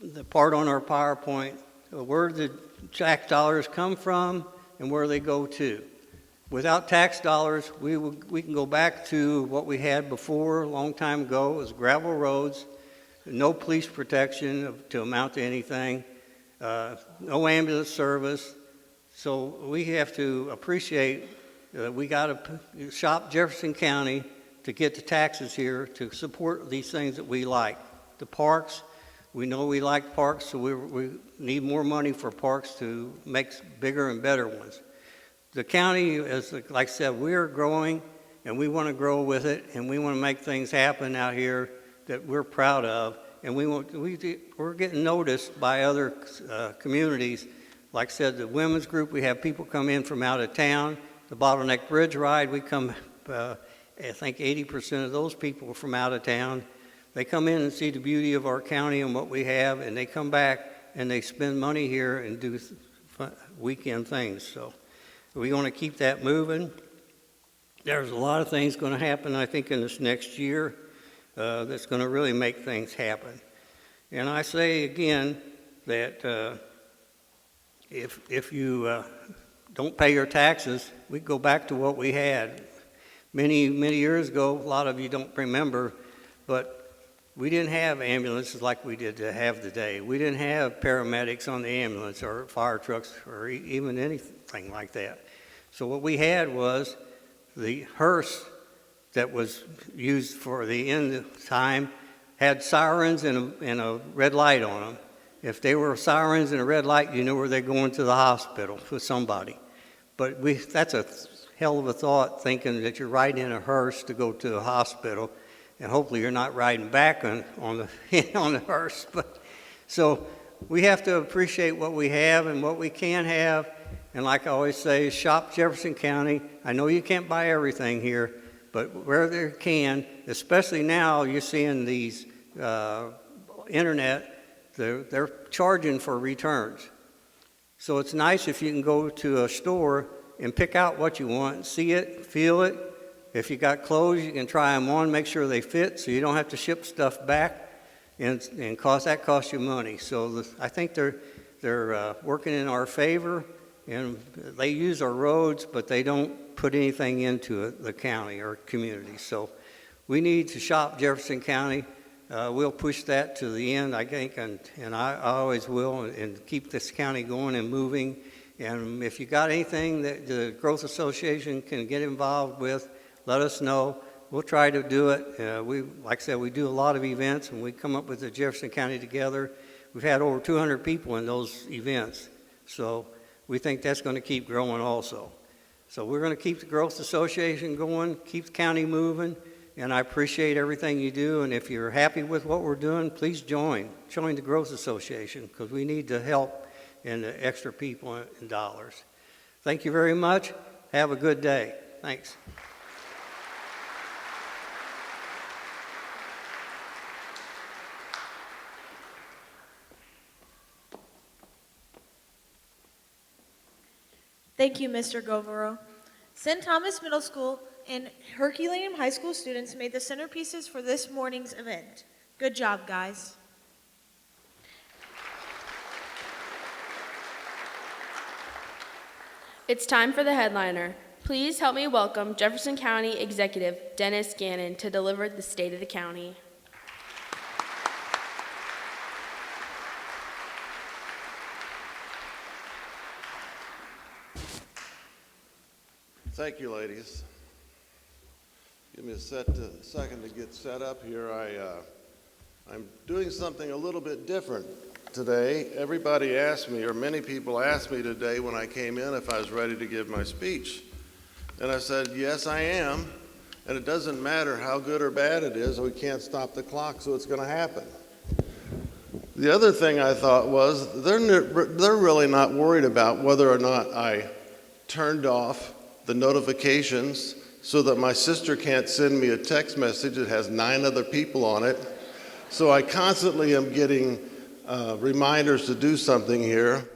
the part on our PowerPoint where the tax dollars come from and where they go to. Without tax dollars, we can go back to what we had before a long time ago. It was gravel roads, no police protection to amount to anything, no ambulance service. So we have to appreciate that we got to shop Jefferson County to get the taxes here to support these things that we like. The parks, we know we like parks, so we need more money for parks to make bigger and better ones. The county, like I said, we're growing, and we want to grow with it, and we want to make things happen out here that we're proud of, and we're getting noticed by other communities. Like I said, the women's group, we have people come in from out of town. The Bottleneck Bridge Ride, we come, I think 80% of those people are from out of town. They come in and see the beauty of our county and what we have, and they come back and they spend money here and do weekend things. So we want to keep that moving. There's a lot of things going to happen, I think, in this next year that's going to really make things happen. And I say again that if you don't pay your taxes, we go back to what we had. Many years ago, a lot of you don't remember, but we didn't have ambulances like we did to have today. We didn't have paramedics on the ambulance or fire trucks or even anything like that. So what we had was the hearse that was used for the end time had sirens and a red light on them. If they were sirens and a red light, you knew where they're going to the hospital with somebody. But that's a hell of a thought, thinking that you're riding in a hearse to go to a hospital, and hopefully you're not riding back on the on the hearse. But so we have to appreciate what we have and what we can have. And like I always say, shop Jefferson County. I know you can't buy everything here, but where they can, especially now, you're seeing these internet. They're charging for returns. So it's nice if you can go to a store and pick out what you want, see it, feel it. If you got clothes, you can try them on, make sure they fit, so you don't have to ship stuff back, and that costs you money. So I think they're working in our favor, and they use our roads, but they don't put anything into the county or community. So we need to shop Jefferson County. We'll push that to the end, I think, and I always will, and keep this county going and moving. And if you got anything that the Growth Association can get involved with, let us know. We'll try to do it. Like I said, we do a lot of events, and we come up with the Jefferson County Together. We've had over 200 people in those events, so we think that's going to keep growing also. So we're going to keep the Growth Association going, keep the county moving. And I appreciate everything you do, and if you're happy with what we're doing, please join the Growth Association, because we need the help and the extra people and dollars. Thank you very much. Have a good day. Thanks. Thank you, Mr. Govero. St. Thomas Middle School and Herculaneum High School students made the centerpieces for this morning's event. Good job, guys. It's time for the headliner. Please help me welcome Jefferson County Executive Dennis Gannon to deliver the State of the County. Thank you, ladies. Give me a second to get set up here. I'm doing something a little bit different today. Everybody asked me, or many people asked me today when I came in if I was ready to give my speech. And I said, yes, I am. And it doesn't matter how good or bad it is, we can't stop the clock, so it's going to happen. The other thing I thought was, they're really not worried about whether or not I turned off the notifications so that my sister can't send me a text message that has 9 other people on it. So I constantly am getting reminders to do something here.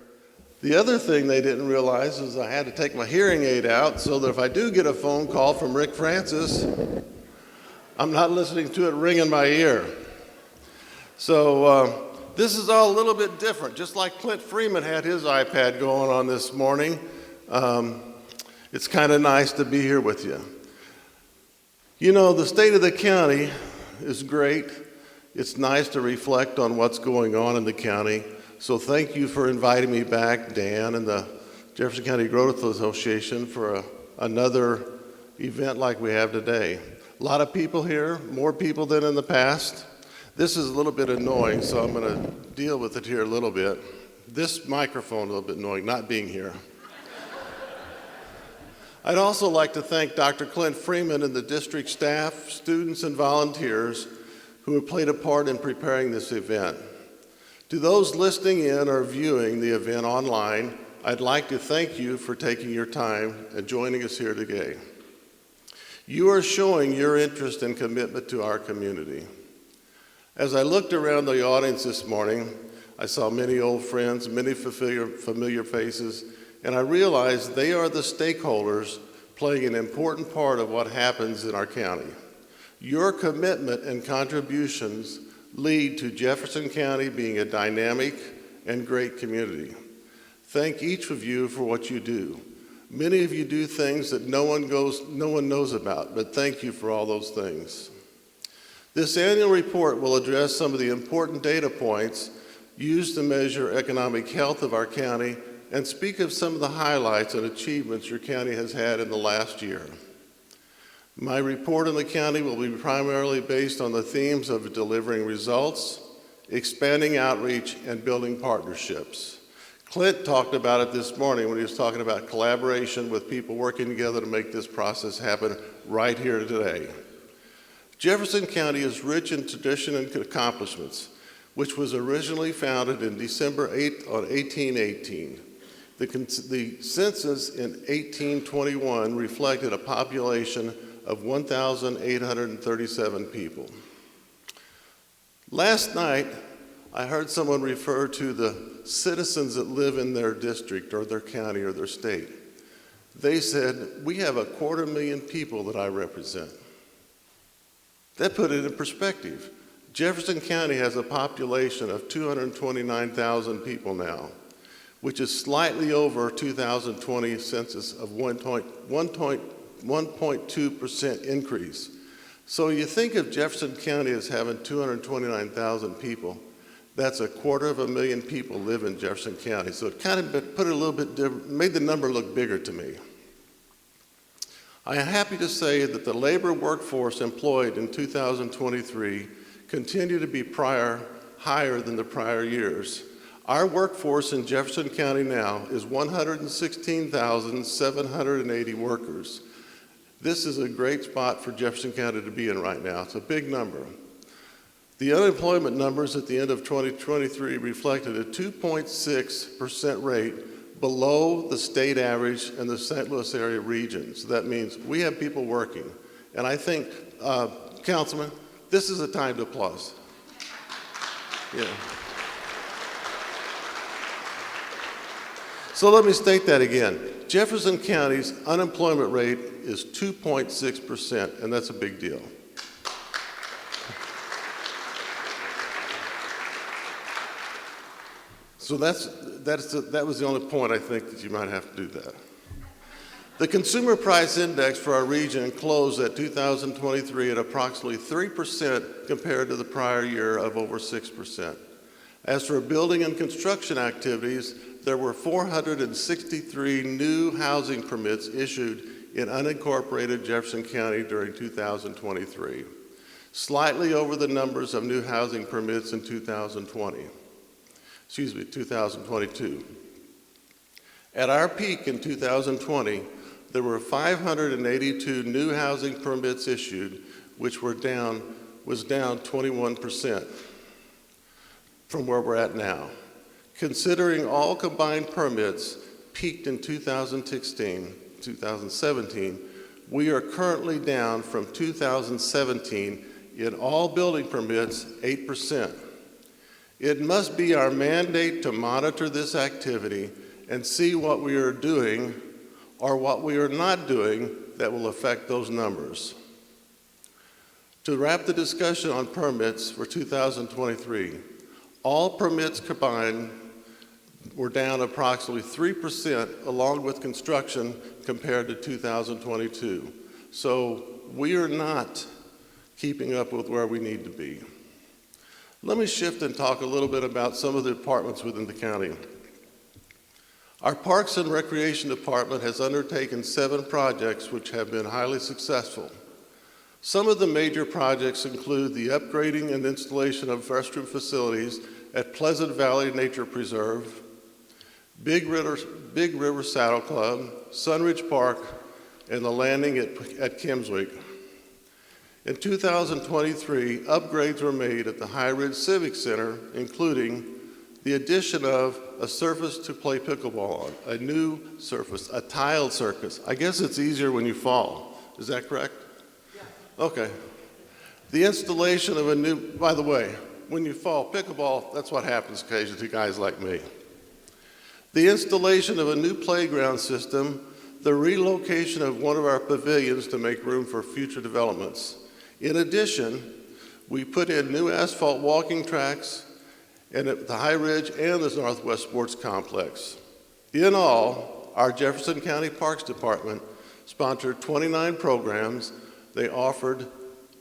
The other thing they didn't realize is I had to take my hearing aid out so that if I do get a phone call from Rick Francis, I'm not listening to it ring in my ear. So this is all a little bit different. Just like Clint Freeman had his iPad going on this morning, it's kind of nice to be here with you. You know, the state of the county is great. It's nice to reflect on what's going on in the county. So thank you for inviting me back, Dan, and the Jefferson County Growth Association for another event like we have today. A lot of people here, more people than in the past. This is a little bit annoying, so I'm going to deal with it here a little bit. This microphone a little bit annoying, not being here. I'd also like to thank Dr. Clint Freeman and the district staff, students, and volunteers who have played a part in preparing this event. To those listening in or viewing the event online, I'd like to thank you for taking your time and joining us here today. You are showing your interest and commitment to our community. As I looked around the audience this morning, I saw many old friends, many familiar faces, and I realized they are the stakeholders playing an important part of what happens in our county. Your commitment and contributions lead to Jefferson County being a dynamic and great community. Thank each of you for what you do. Many of you do things that no one knows about, but thank you for all those things. This annual report will address some of the important data points used to measure economic health of our county and speak of some of the highlights and achievements your county has had in the last year. My report on the county will be primarily based on the themes of delivering results, expanding outreach, and building partnerships. Clint talked about it this morning when he was talking about collaboration with people working together to make this process happen right here today. Jefferson County is rich in tradition and accomplishments, which was originally founded in December 1818. The census in 1821 reflected a population of 1,837 people. Last night, I heard someone refer to the citizens that live in their district or their county or their state. They said, we have 250,000 people that I represent. That put it in perspective. Jefferson County has a population of 229,000 people now, which is slightly over 2020 census of 1.2% increase. So you think of Jefferson County as having 229,000 people. That's 250,000 people live in Jefferson County. So it kind of put it a little bit different, made the number look bigger to me. I am happy to say that the labor workforce employed in 2023 continued to be higher than the prior years. Our workforce in Jefferson County now is 116,780 workers. This is a great spot for Jefferson County to be in right now. It's a big number. The unemployment numbers at the end of 2023 reflected a 2.6% rate below the state average in the St. Louis area region. So that means we have people working. And I think, Councilman, this is a time to applaud. Yeah. So let me state that again. Jefferson County's unemployment rate is 2.6%, and that's a big deal. So that was the only point I think that you might have to do that. The Consumer Price Index for our region closed at 2023 at approximately 3% compared to the prior year of over 6%. As for building and construction activities, there were 463 new housing permits issued in unincorporated Jefferson County during 2023, slightly over the numbers of new housing permits in 2022. At our peak in 2020, there were 582 new housing permits issued, which was down 21% from where we're at now. Considering all combined permits peaked in 2017, we are currently down from 2017 in all building permits 8%. It must be our mandate to monitor this activity and see what we are doing or what we are not doing that will affect those numbers. To wrap the discussion on permits for 2023, all permits combined were down approximately 3% along with construction compared to 2022. So we are not keeping up with where we need to be. Let me shift and talk a little bit about some of the departments within the county. Our Parks and Recreation Department has undertaken 7 projects which have been highly successful. Some of the major projects include the upgrading and installation of restroom facilities at Pleasant Valley Nature Preserve, Big River Saddle Club, Sunridge Park, and the landing at Kimswick. In 2023, upgrades were made at the High Ridge Civic Center, including the addition of a surface to play pickleball on, a new surface, a tiled surface. I guess it's easier when you fall. Is that correct? Yeah. Okay. The installation of a new, by the way, when you fall, pickleball, that's what happens occasionally to guys like me. The installation of a new playground system, the relocation of one of our pavilions to make room for future developments. In addition, we put in new asphalt walking tracks and at the High Ridge and the Northwest Sports Complex. In all, our Jefferson County Parks Department sponsored 29 programs. They offered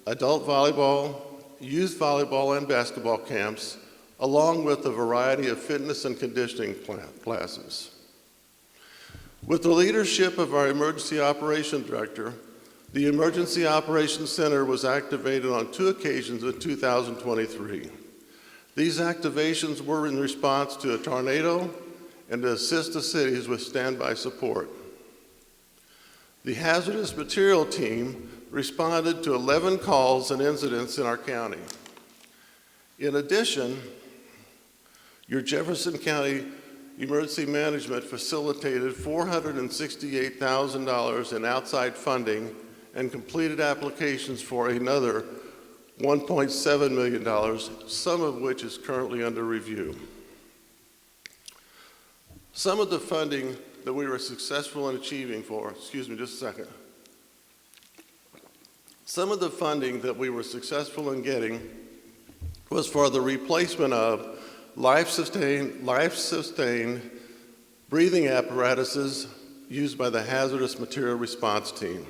adult volleyball, youth volleyball and basketball camps, along with a variety of fitness and conditioning classes. With the leadership of our Emergency Operations Director, the Emergency Operations Center was activated on 2 occasions in 2023. These activations were in response to a tornado and to assist the cities with standby support. The hazardous material team responded to 11 calls and incidents in our county. In addition, your Jefferson County Emergency Management facilitated $468,000 in outside funding and completed applications for another $1.7 million, some of which is currently under review. Some of the funding that we were successful in achieving Some of the funding that we were successful in getting was for the replacement of life-sustained breathing apparatuses used by the Hazardous Material Response Team.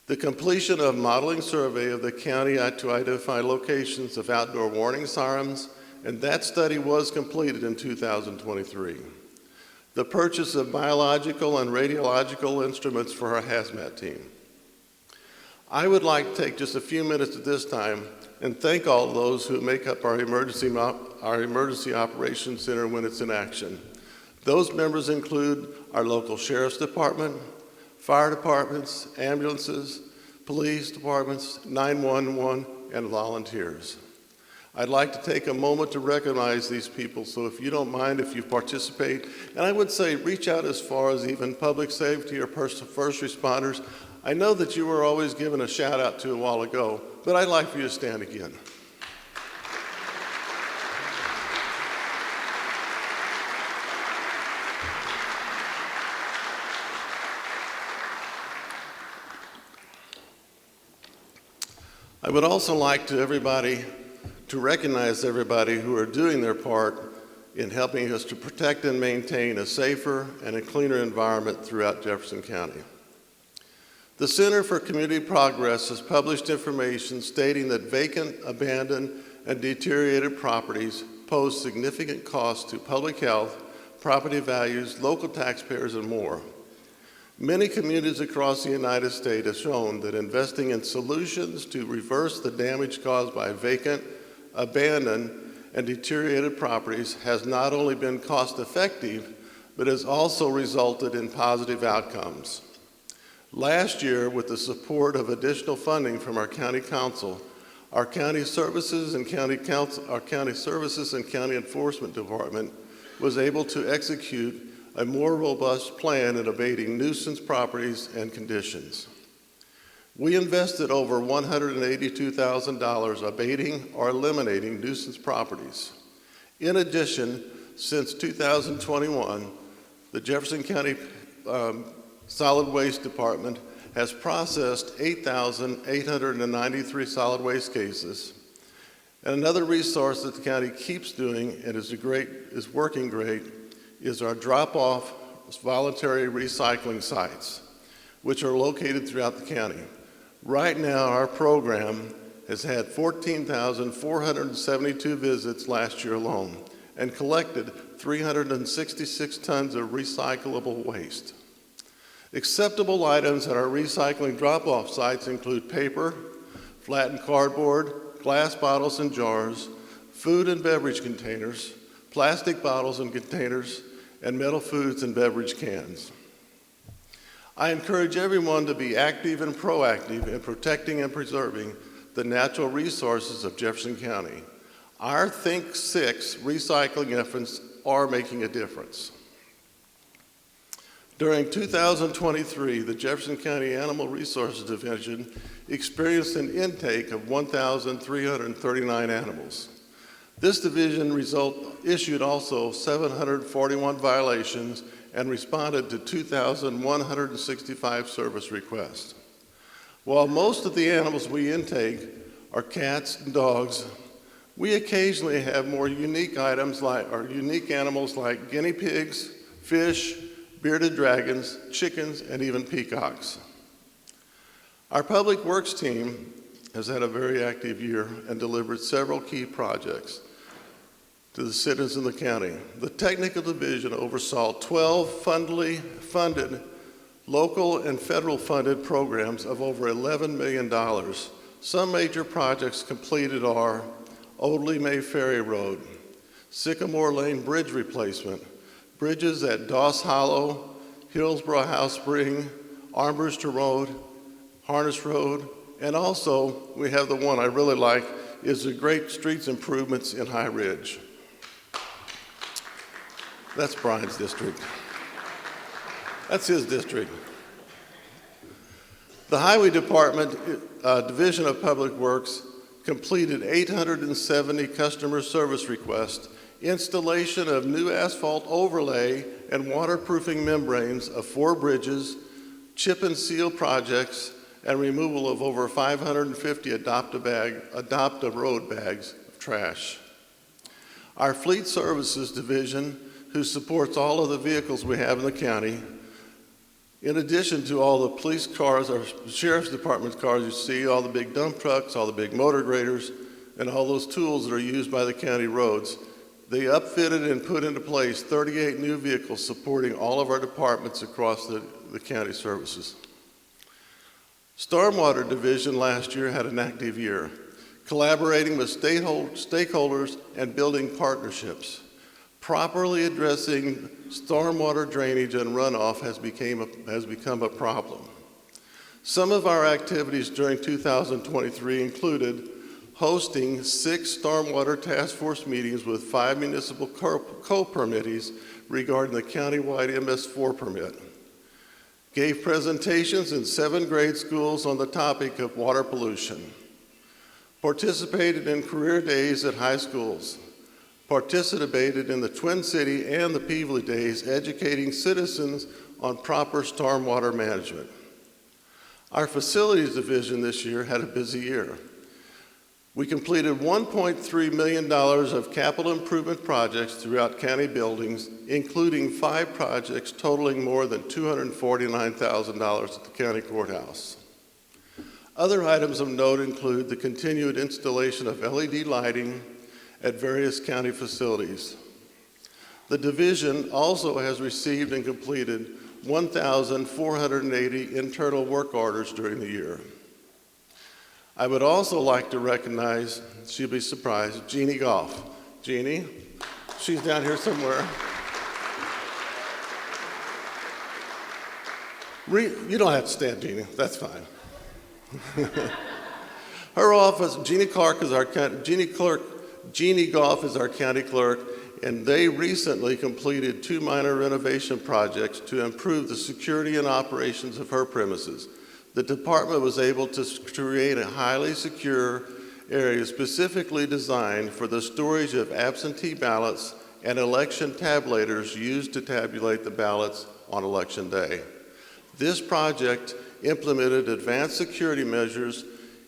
The completion of modeling survey of the county to identify locations of outdoor warning sirens, and that study was completed in 2023. The purchase of biological and radiological instruments for our hazmat team. I would like to take just a few minutes at this time and thank all of those who make up our Emergency Operations Center when it's in action. Those members include our local sheriff's department, fire departments, ambulances, police departments, 911, and volunteers. I'd like to take a moment to recognize these people, so if you don't mind, if you participate, and I would say reach out as far as even public safety or first responders. I know that you were always given a shout out to a while ago, but I'd like for you to stand again. I would also like to recognize everybody who are doing their part in helping us to protect and maintain a safer and a cleaner environment throughout Jefferson County. The Center for Community Progress has published information stating that vacant, abandoned, and deteriorated properties pose significant costs to public health, property values, local taxpayers, and more. Many communities across the United States have shown that investing in solutions to reverse the damage caused by vacant, abandoned, and deteriorated properties has not only been cost-effective, but has also resulted in positive outcomes. Last year, with the support of additional funding from our county council, our county services and county enforcement department was able to execute a more robust plan in abating nuisance properties and conditions. We invested over $182,000 abating or eliminating nuisance properties. In addition, since 2021, the Jefferson County Solid Waste Department has processed 8,893 solid waste cases. And another resource that the county keeps doing and is working great is our drop-off voluntary recycling sites, which are located throughout the county. Right now, our program has had 14,472 visits last year alone and collected 366 tons of recyclable waste. Acceptable items at our recycling drop-off sites include paper, flattened cardboard, glass bottles and jars, food and beverage containers, plastic bottles and containers, and metal foods and beverage cans. I encourage everyone to be active and proactive in protecting and preserving the natural resources of Jefferson County. Our Think 6 recycling efforts are making a difference. During 2023, the Jefferson County Animal Resources Division experienced an intake of 1,339 animals. This division issued also 741 violations and responded to 2,165 service requests. While most of the animals we intake are cats and dogs, we occasionally have more unique animals like guinea pigs, fish, bearded dragons, chickens, and even peacocks. Our Public Works team has had a very active year and delivered several key projects to the citizens in the county. The technical division oversaw 12 funded local and federal funded programs of over $11 million. Some major projects completed are Oldley May Ferry Road, Sycamore Lane Bridge replacement, bridges at Doss Hollow, Hillsborough House Spring, Armbruster Road, Harness Road, and also we have the one I really like is the great streets improvements in High Ridge. That's Brian's district. That's his district. The Highway Department Division of Public Works completed 870 customer service requests, installation of new asphalt overlay and waterproofing membranes of 4 bridges, chip and seal projects, and removal of over 550 adoptive road bags of trash. Our Fleet Services Division, who supports all of the vehicles we have in the county, in addition to all the police cars, our sheriff's department's cars you see, all the big dump trucks, all the big motor graders, and all those tools that are used by the county roads, they upfitted and put into place 38 new vehicles supporting all of our departments across the county services. Stormwater Division last year had an active year, collaborating with stakeholders and building partnerships. Properly addressing stormwater drainage and runoff has become a problem. Some of our activities during 2023 included hosting 6 stormwater task force meetings with 5 municipal co-permittees regarding the countywide MS4 permit, gave presentations in 7 grade schools on the topic of water pollution, participated in career days at high schools, participated in the Twin City and the Peevely Days, educating citizens on proper stormwater management. Our facilities division this year had a busy year. We completed $1.3 million of capital improvement projects throughout county buildings, including 5 projects totaling more than $249,000 at the county courthouse. Other items of note include the continued installation of LED lighting at various county facilities. The division also has received and completed 1,480 internal work orders during the year. I would also like to recognize, she'll be surprised, Jeannie Goff. Jeannie, she's down here somewhere. You don't have to stand, Jeannie, that's fine. Her office, Jeannie Goff is our county clerk, and they recently completed 2 minor renovation projects to improve the security and operations of her premises. The department was able to create a highly secure area specifically designed for the storage of absentee ballots and election tabulators used to tabulate the ballots on election day. This project implemented advanced security measures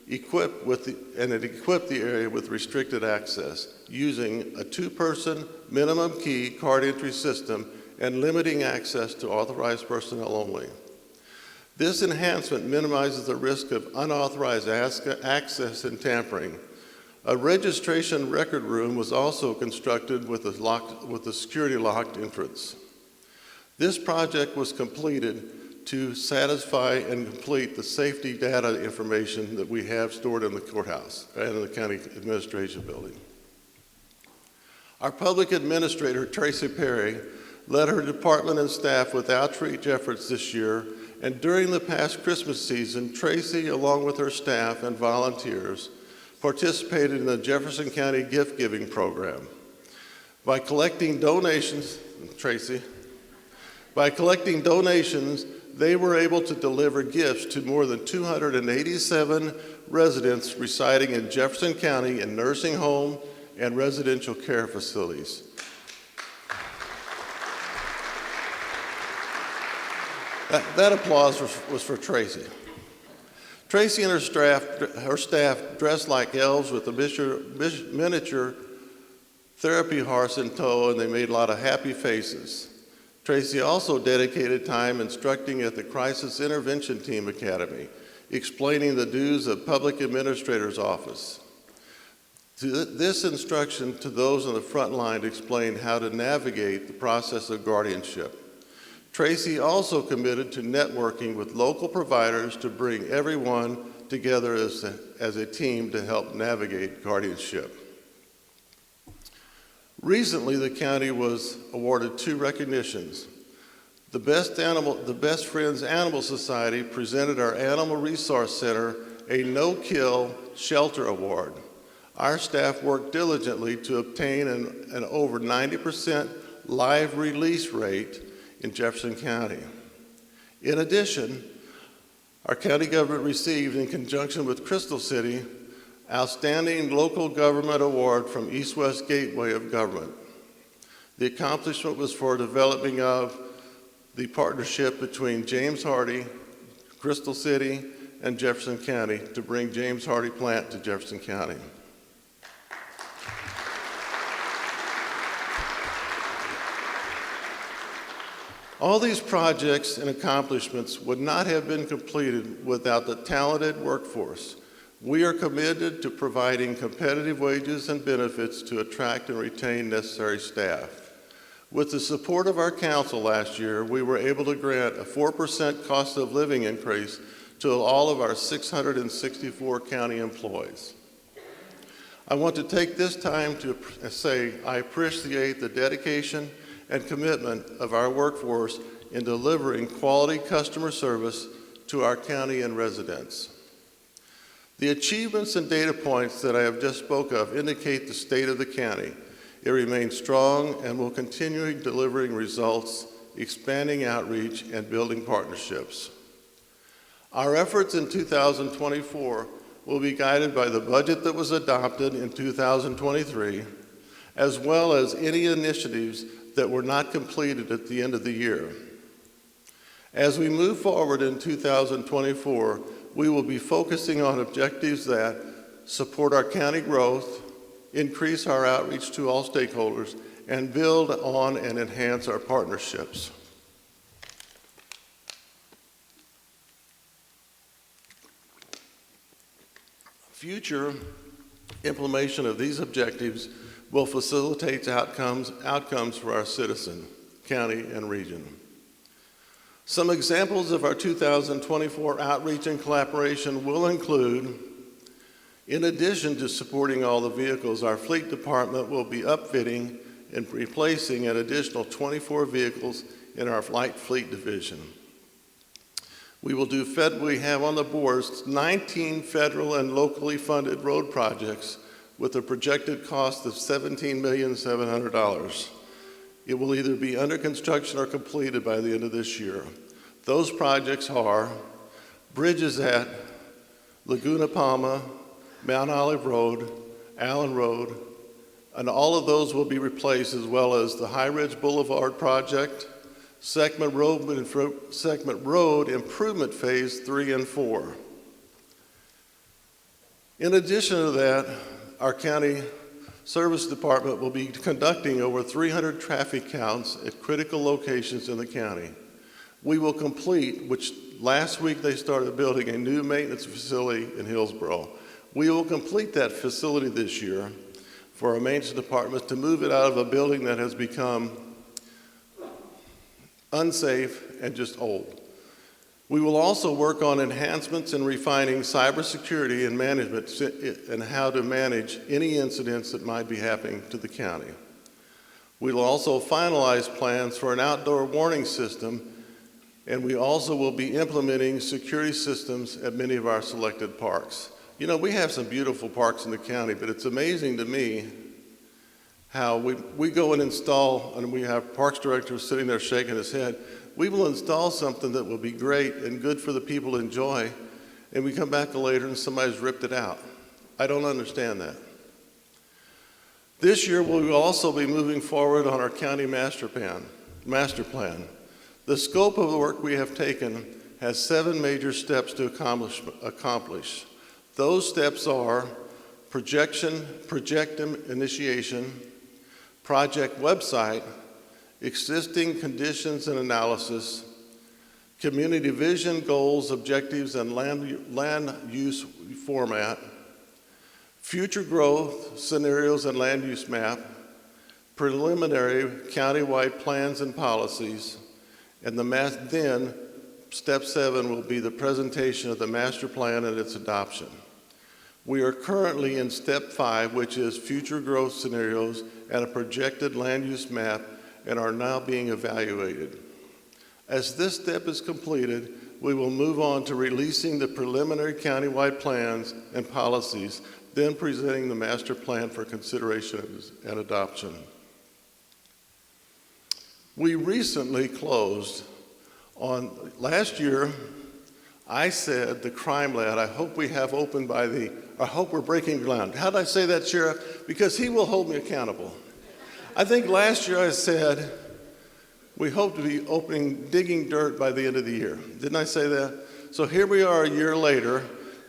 and it equipped the area with restricted access using a 2-person minimum key card entry system and limiting access to authorized personnel only. This enhancement minimizes the risk of unauthorized access and tampering. A registration record room was also constructed with a security locked entrance. This project was completed to satisfy and complete the safety data information that we have stored in the courthouse and in the county administration building. Our public administrator, Tracy Perry, led her department and staff with outreach efforts this year, and during the past Christmas season, Tracy, along with her staff and volunteers, participated in the Jefferson County gift giving program. By collecting donations, they were able to deliver gifts to more than 287 residents residing in Jefferson County in nursing home and residential care facilities. That applause was for Tracy. Tracy and her staff dressed like elves with a miniature therapy horse in tow, and they made a lot of happy faces. Tracy also dedicated time instructing at the Crisis Intervention Team Academy, explaining the duties of Public Administrator's Office. This instruction to those on the front line explained how to navigate the process of guardianship. Tracy also committed to networking with local providers to bring everyone together as a team to help navigate guardianship. Recently, the county was awarded 2 recognitions. The Best Friends Animal Society presented our Animal Resource Center a no-kill shelter award. Our staff worked diligently to obtain an over 90% live release rate in Jefferson County. In addition, our county government received, in conjunction with Crystal City, Outstanding Local Government Award from East-West Gateway of Government. The accomplishment was for developing of the partnership between James Hardy, Crystal City, and Jefferson County to bring James Hardy plant to Jefferson County. All these projects and accomplishments would not have been completed without the talented workforce. We are committed to providing competitive wages and benefits to attract and retain necessary staff. With the support of our council last year, we were able to grant a 4% cost of living increase to all of our 664 county employees. I want to take this time to say I appreciate the dedication and commitment of our workforce in delivering quality customer service to our county and residents. The achievements and data points that I have just spoke of indicate the state of the county. It remains strong and will continue delivering results, expanding outreach, and building partnerships. Our efforts in 2024 will be guided by the budget that was adopted in 2023, as well as any initiatives that were not completed at the end of the year. As we move forward in 2024, we will be focusing on objectives that support our county growth, increase our outreach to all stakeholders, and build on and enhance our partnerships. Future implementation of these objectives will facilitate outcomes for our citizen, county, and region. Some examples of our 2024 outreach and collaboration will include, in addition to supporting all the vehicles, our fleet department will be upfitting and replacing an additional 24 vehicles in our light fleet division. We have on the boards 19 federal and locally funded road projects with a projected cost of $17,700,000. It will either be under construction or completed by the end of this year. Those projects are bridges at Laguna Palma, Mount Olive Road, Allen Road, and all of those will be replaced, as well as the High Ridge Boulevard project, Segment Road Improvement Phase 3 and 4. In addition to that, our county service department will be conducting over 300 traffic counts at critical locations in the county. We will complete, which last week they started building a new maintenance facility in Hillsborough. We will complete that facility this year for our maintenance department to move it out of a building that has become unsafe and just old. We will also work on enhancements and refining cybersecurity and management and how to manage any incidents that might be happening to the county. We will also finalize plans for an outdoor warning system, and we also will be implementing security systems at many of our selected parks. You know, we have some beautiful parks in the county, but it's amazing to me how we go and install, and we have parks directors sitting there shaking his head. We will install something that will be great and good for the people to enjoy, and we come back later and somebody's ripped it out. I don't understand that. This year, we will also be moving forward on our county master plan. The scope of the work we have taken has 7 major steps to accomplish. Those steps are project initiation, project website, existing conditions and analysis, community vision, goals, objectives, and land use format, future growth scenarios and land use map, preliminary countywide plans and policies, and then step 7 will be the presentation of the master plan and its adoption. We are currently in step 5, which is future growth scenarios and a projected land use map, and are now being evaluated. As this step is completed, we will move on to releasing the preliminary countywide plans and policies, then presenting the master plan for consideration and adoption. We recently closed on, last year, I said the crime lab, I hope we have open I hope we're breaking ground. How did I say that, Sheriff? Because he will hold me accountable. I think last year I said we hope to be digging dirt by the end of the year. Didn't I say that? So here we are a year later.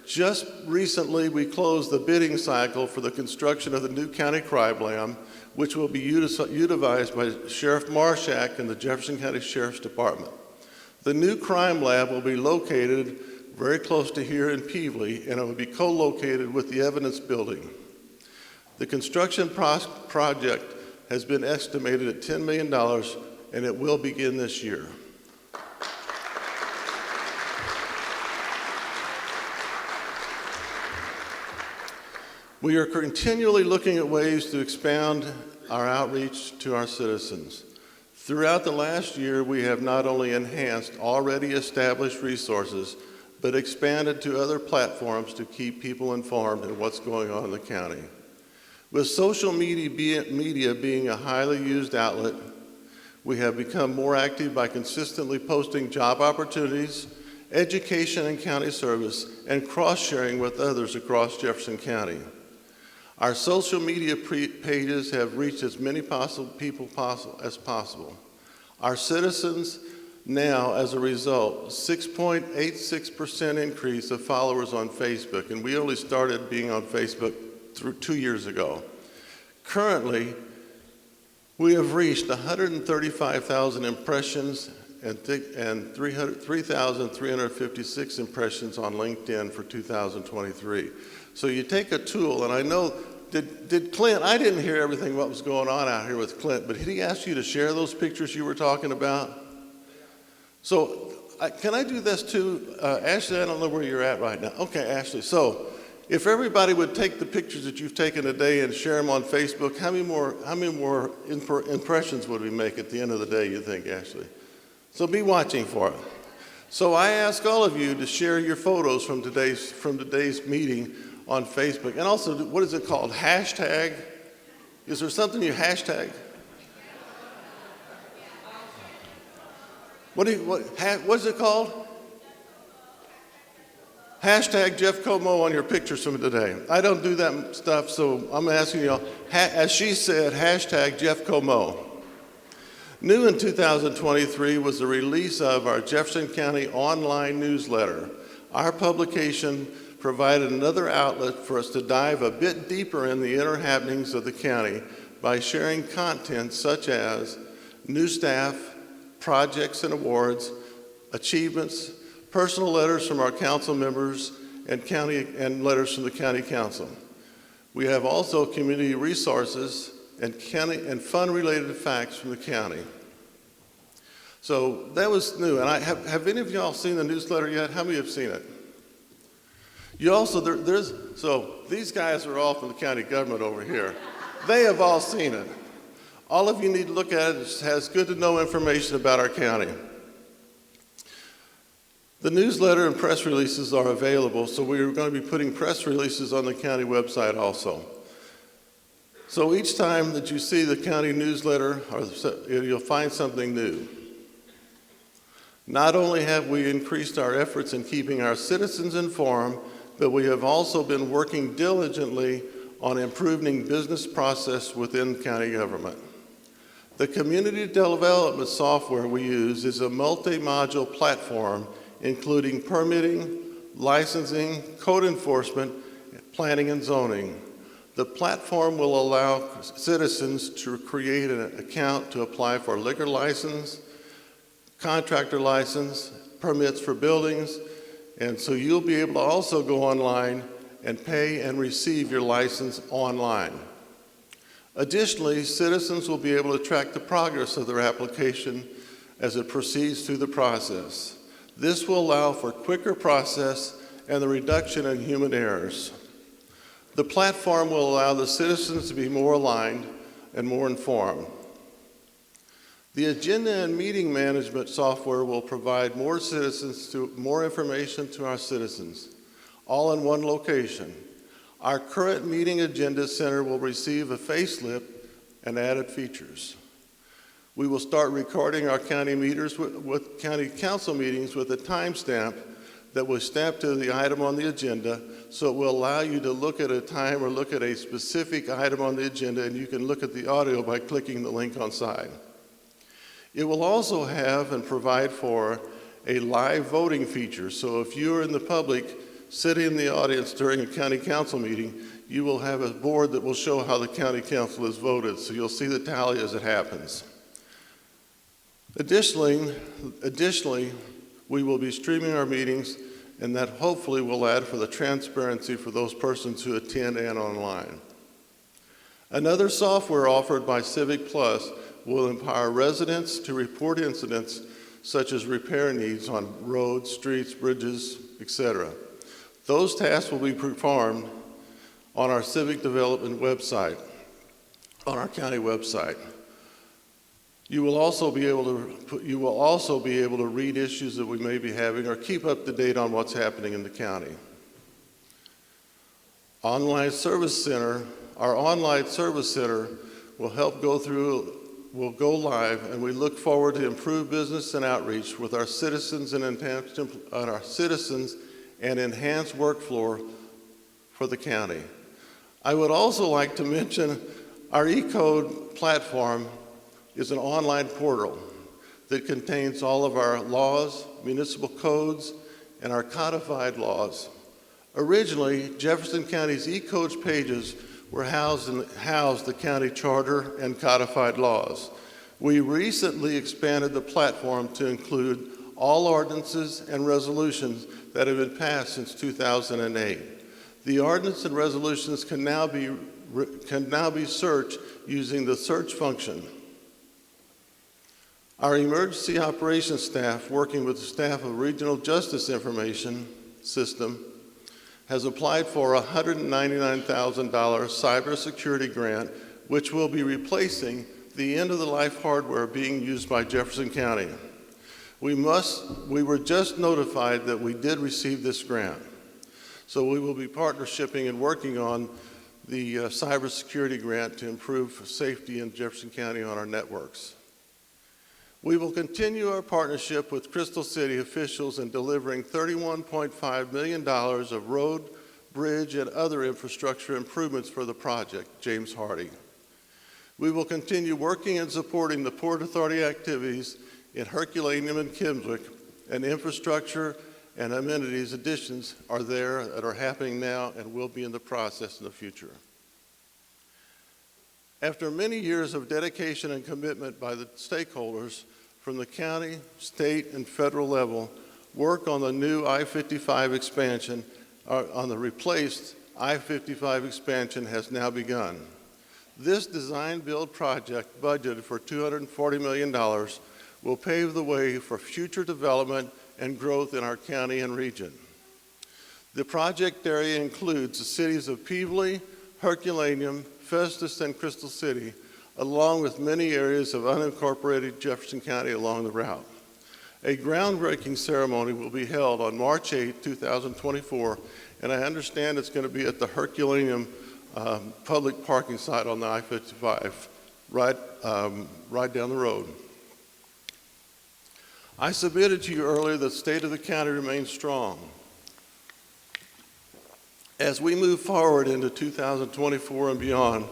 Just recently we closed the bidding cycle for the construction of the new county crime lab, which will be utilized by Sheriff Marshak and the Jefferson County Sheriff's Department. The new crime lab will be located very close to here in Peevely, and it will be co-located with the evidence building. The construction project has been estimated at $10 million, and it will begin this year. We are continually looking at ways to expand our outreach to our citizens. Throughout the last year, we have not only enhanced already established resources, but expanded to other platforms to keep people informed in what's going on in the county. With social media being a highly used outlet, we have become more active by consistently posting job opportunities, education and county service, and cross-sharing with others across Jefferson County. Our social media pages have reached as many people as possible. Our citizens now, as a result, 6.86% increase of followers on Facebook, and we only started being on Facebook 2 years ago. Currently, we have reached 135,000 impressions and 3,356 impressions on LinkedIn for 2023. So you take a tool, and I know, did Clint, I didn't hear everything what was going on out here with Clint, but did he ask you to share those pictures you were talking about? So can I do this too? Ashley, I don't know where you're at right now. Okay, Ashley, so if everybody would take the pictures that you've taken today and share them on Facebook, how many more impressions would we make at the end of the day, you think, Ashley? So be watching for it. So I ask all of you to share your photos from today's meeting on Facebook. And also, what is it called? Hashtag? Is there something you hashtag? What is it called? Hashtag Jeff Como on your pictures from today. I don't do that stuff, so I'm asking y'all, as she said, hashtag Jeff Como. New in 2023 was the release of our Jefferson County online newsletter. Our publication provided another outlet for us to dive a bit deeper in the inner happenings of the county by sharing content such as new staff, projects and awards, achievements, personal letters from our council members, and letters from the county council. We have also community resources and fun-related facts from the county. So that was new. And have any of y'all seen the newsletter yet? How many have seen it? You also, so these guys are all from the county government over here. They have all seen it. All of you need to look at it. It has good to know information about our county. The newsletter and press releases are available, so we're going to be putting press releases on the county website also. So each time that you see the county newsletter, you'll find something new. Not only have we increased our efforts in keeping our citizens informed, but we have also been working diligently on improving business process within county government. The community development software we use is a multi-module platform including permitting, licensing, code enforcement, planning and zoning. The platform will allow citizens to create an account to apply for a liquor license, contractor license, permits for buildings, and so you'll be able to also go online and pay and receive your license online. Additionally, citizens will be able to track the progress of their application as it proceeds through the process. This will allow for quicker process and the reduction in human errors. The platform will allow the citizens to be more aligned and more informed. The agenda and meeting management software will provide more information to our citizens, all in one location. Our current meeting agenda center will receive a facelift and added features. We will start recording our county meetings with county council meetings with a timestamp that was stamped to the item on the agenda, so it will allow you to look at a time or look at a specific item on the agenda, and you can look at the audio by clicking the link on side. It will also have and provide for a live voting feature, so if you are in the public sitting in the audience during a county council meeting, you will have a board that will show how the county council has voted, so you'll see the tally as it happens. Additionally, we will be streaming our meetings, and that hopefully will add for the transparency for those persons who attend and online. Another software offered by Civic Plus will empower residents to report incidents such as repair needs on roads, streets, bridges, etc. Those tasks will be performed on our civic development website, on our county website. You will also be able to read issues that we may be having or keep up to date on what's happening in the county. Our online service center will go live, and we look forward to improved business and outreach with our citizens and enhanced workflow for the county. I would also like to mention our eCode platform is an online portal that contains all of our laws, municipal codes, and our codified laws. Originally, Jefferson County's eCodes pages were housed the county charter and codified laws. We recently expanded the platform to include all ordinances and resolutions that have been passed since 2008. The ordinance and resolutions can now be searched using the search function. Our emergency operations staff, working with the staff of Regional Justice Information System, has applied for a $199,000 cybersecurity grant, which will be replacing the end-of-the-life hardware being used by Jefferson County. We were just notified that we did receive this grant, so we will be partnershiping and working on the cybersecurity grant to improve safety in Jefferson County on our networks. We will continue our partnership with Crystal City officials in delivering $31.5 million of road, bridge, and other infrastructure improvements for the project, James Hardy. We will continue working and supporting the Port Authority activities in Herculaneum and Kimmswick, and infrastructure and amenities additions are there that are happening now and will be in the process in the future. After many years of dedication and commitment by the stakeholders from the county, state, and federal level, work on the new I-55 expansion, on the replaced I-55 expansion has now begun. This design-build project, budgeted for $240 million, will pave the way for future development and growth in our county and region. The project area includes the cities of Peevely, Herculaneum, Festus, and Crystal City, along with many areas of unincorporated Jefferson County along the route. A groundbreaking ceremony will be held on March 8, 2024, and I understand it's going to be at the Herculaneum public parking site on the I-55, right down the road. I submitted to you earlier that the state of the county remains strong. As we move forward into 2024 and beyond,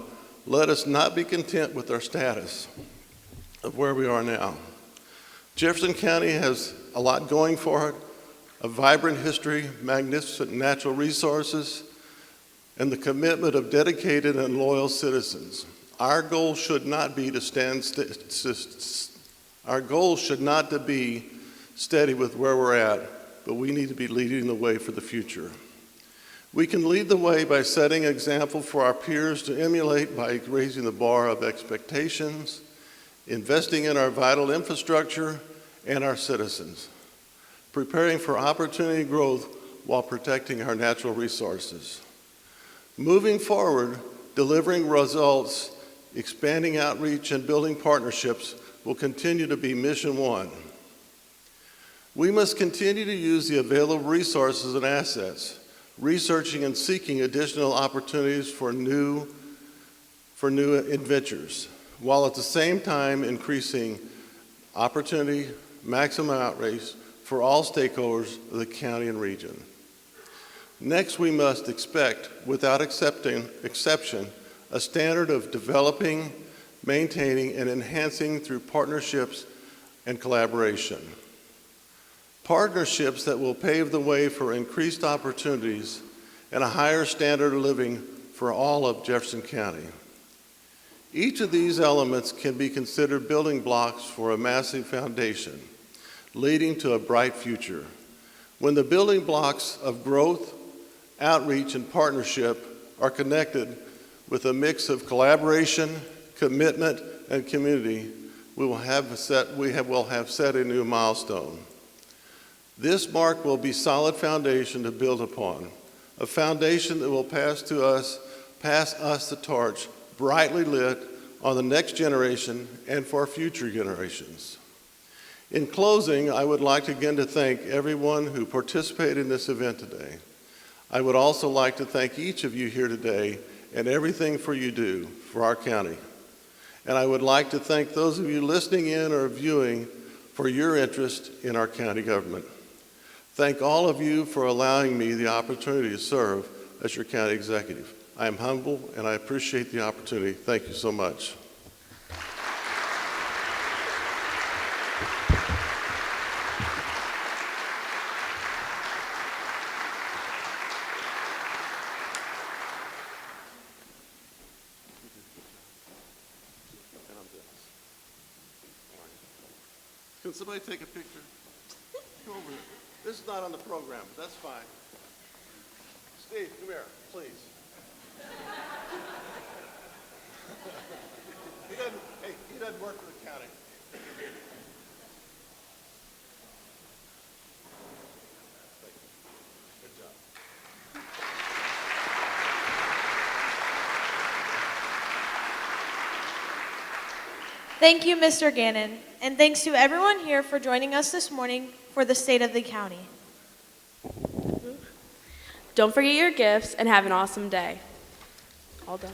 let us not be content with our status of where we are now. Jefferson County has a lot going for it, a vibrant history, magnificent natural resources, and the commitment of dedicated and loyal citizens. Our goal should not be to be steady with where we're at, but we need to be leading the way for the future. We can lead the way by setting an example for our peers to emulate by raising the bar of expectations, investing in our vital infrastructure and our citizens, preparing for opportunity growth while protecting our natural resources. Moving forward, delivering results, expanding outreach, and building partnerships will continue to be mission one. We must continue to use the available resources and assets, researching and seeking additional opportunities for new adventures, while at the same time increasing opportunity, maximum outreach for all stakeholders of the county and region. Next, we must expect, without exception, a standard of developing, maintaining, and enhancing through partnerships and collaboration. Partnerships that will pave the way for increased opportunities and a higher standard of living for all of Jefferson County. Each of these elements can be considered building blocks for a massive foundation, leading to a bright future. When the building blocks of growth, outreach, and partnership are connected with a mix of collaboration, commitment, and community, we will have set a new milestone. This mark will be solid foundation to build upon, a foundation that will pass us the torch, brightly lit, on the next generation and for future generations. In closing, I would like again to thank everyone who participated in this event today. I would also like to thank each of you here today and everything for you do for our county. And I would like to thank those of you listening in or viewing for your interest in our county government. Thank all of you for allowing me the opportunity to serve as your county executive. I am humble and I appreciate the opportunity. Thank you so much. Can somebody take a picture? Come over here. This is not on the program, but that's fine. Steve, come here, please. He doesn't work for the county. Good job. Thank you, Mr. Gannon, and thanks to everyone here for joining us this morning for the State of the County. Don't forget your gifts and have an awesome day. All done.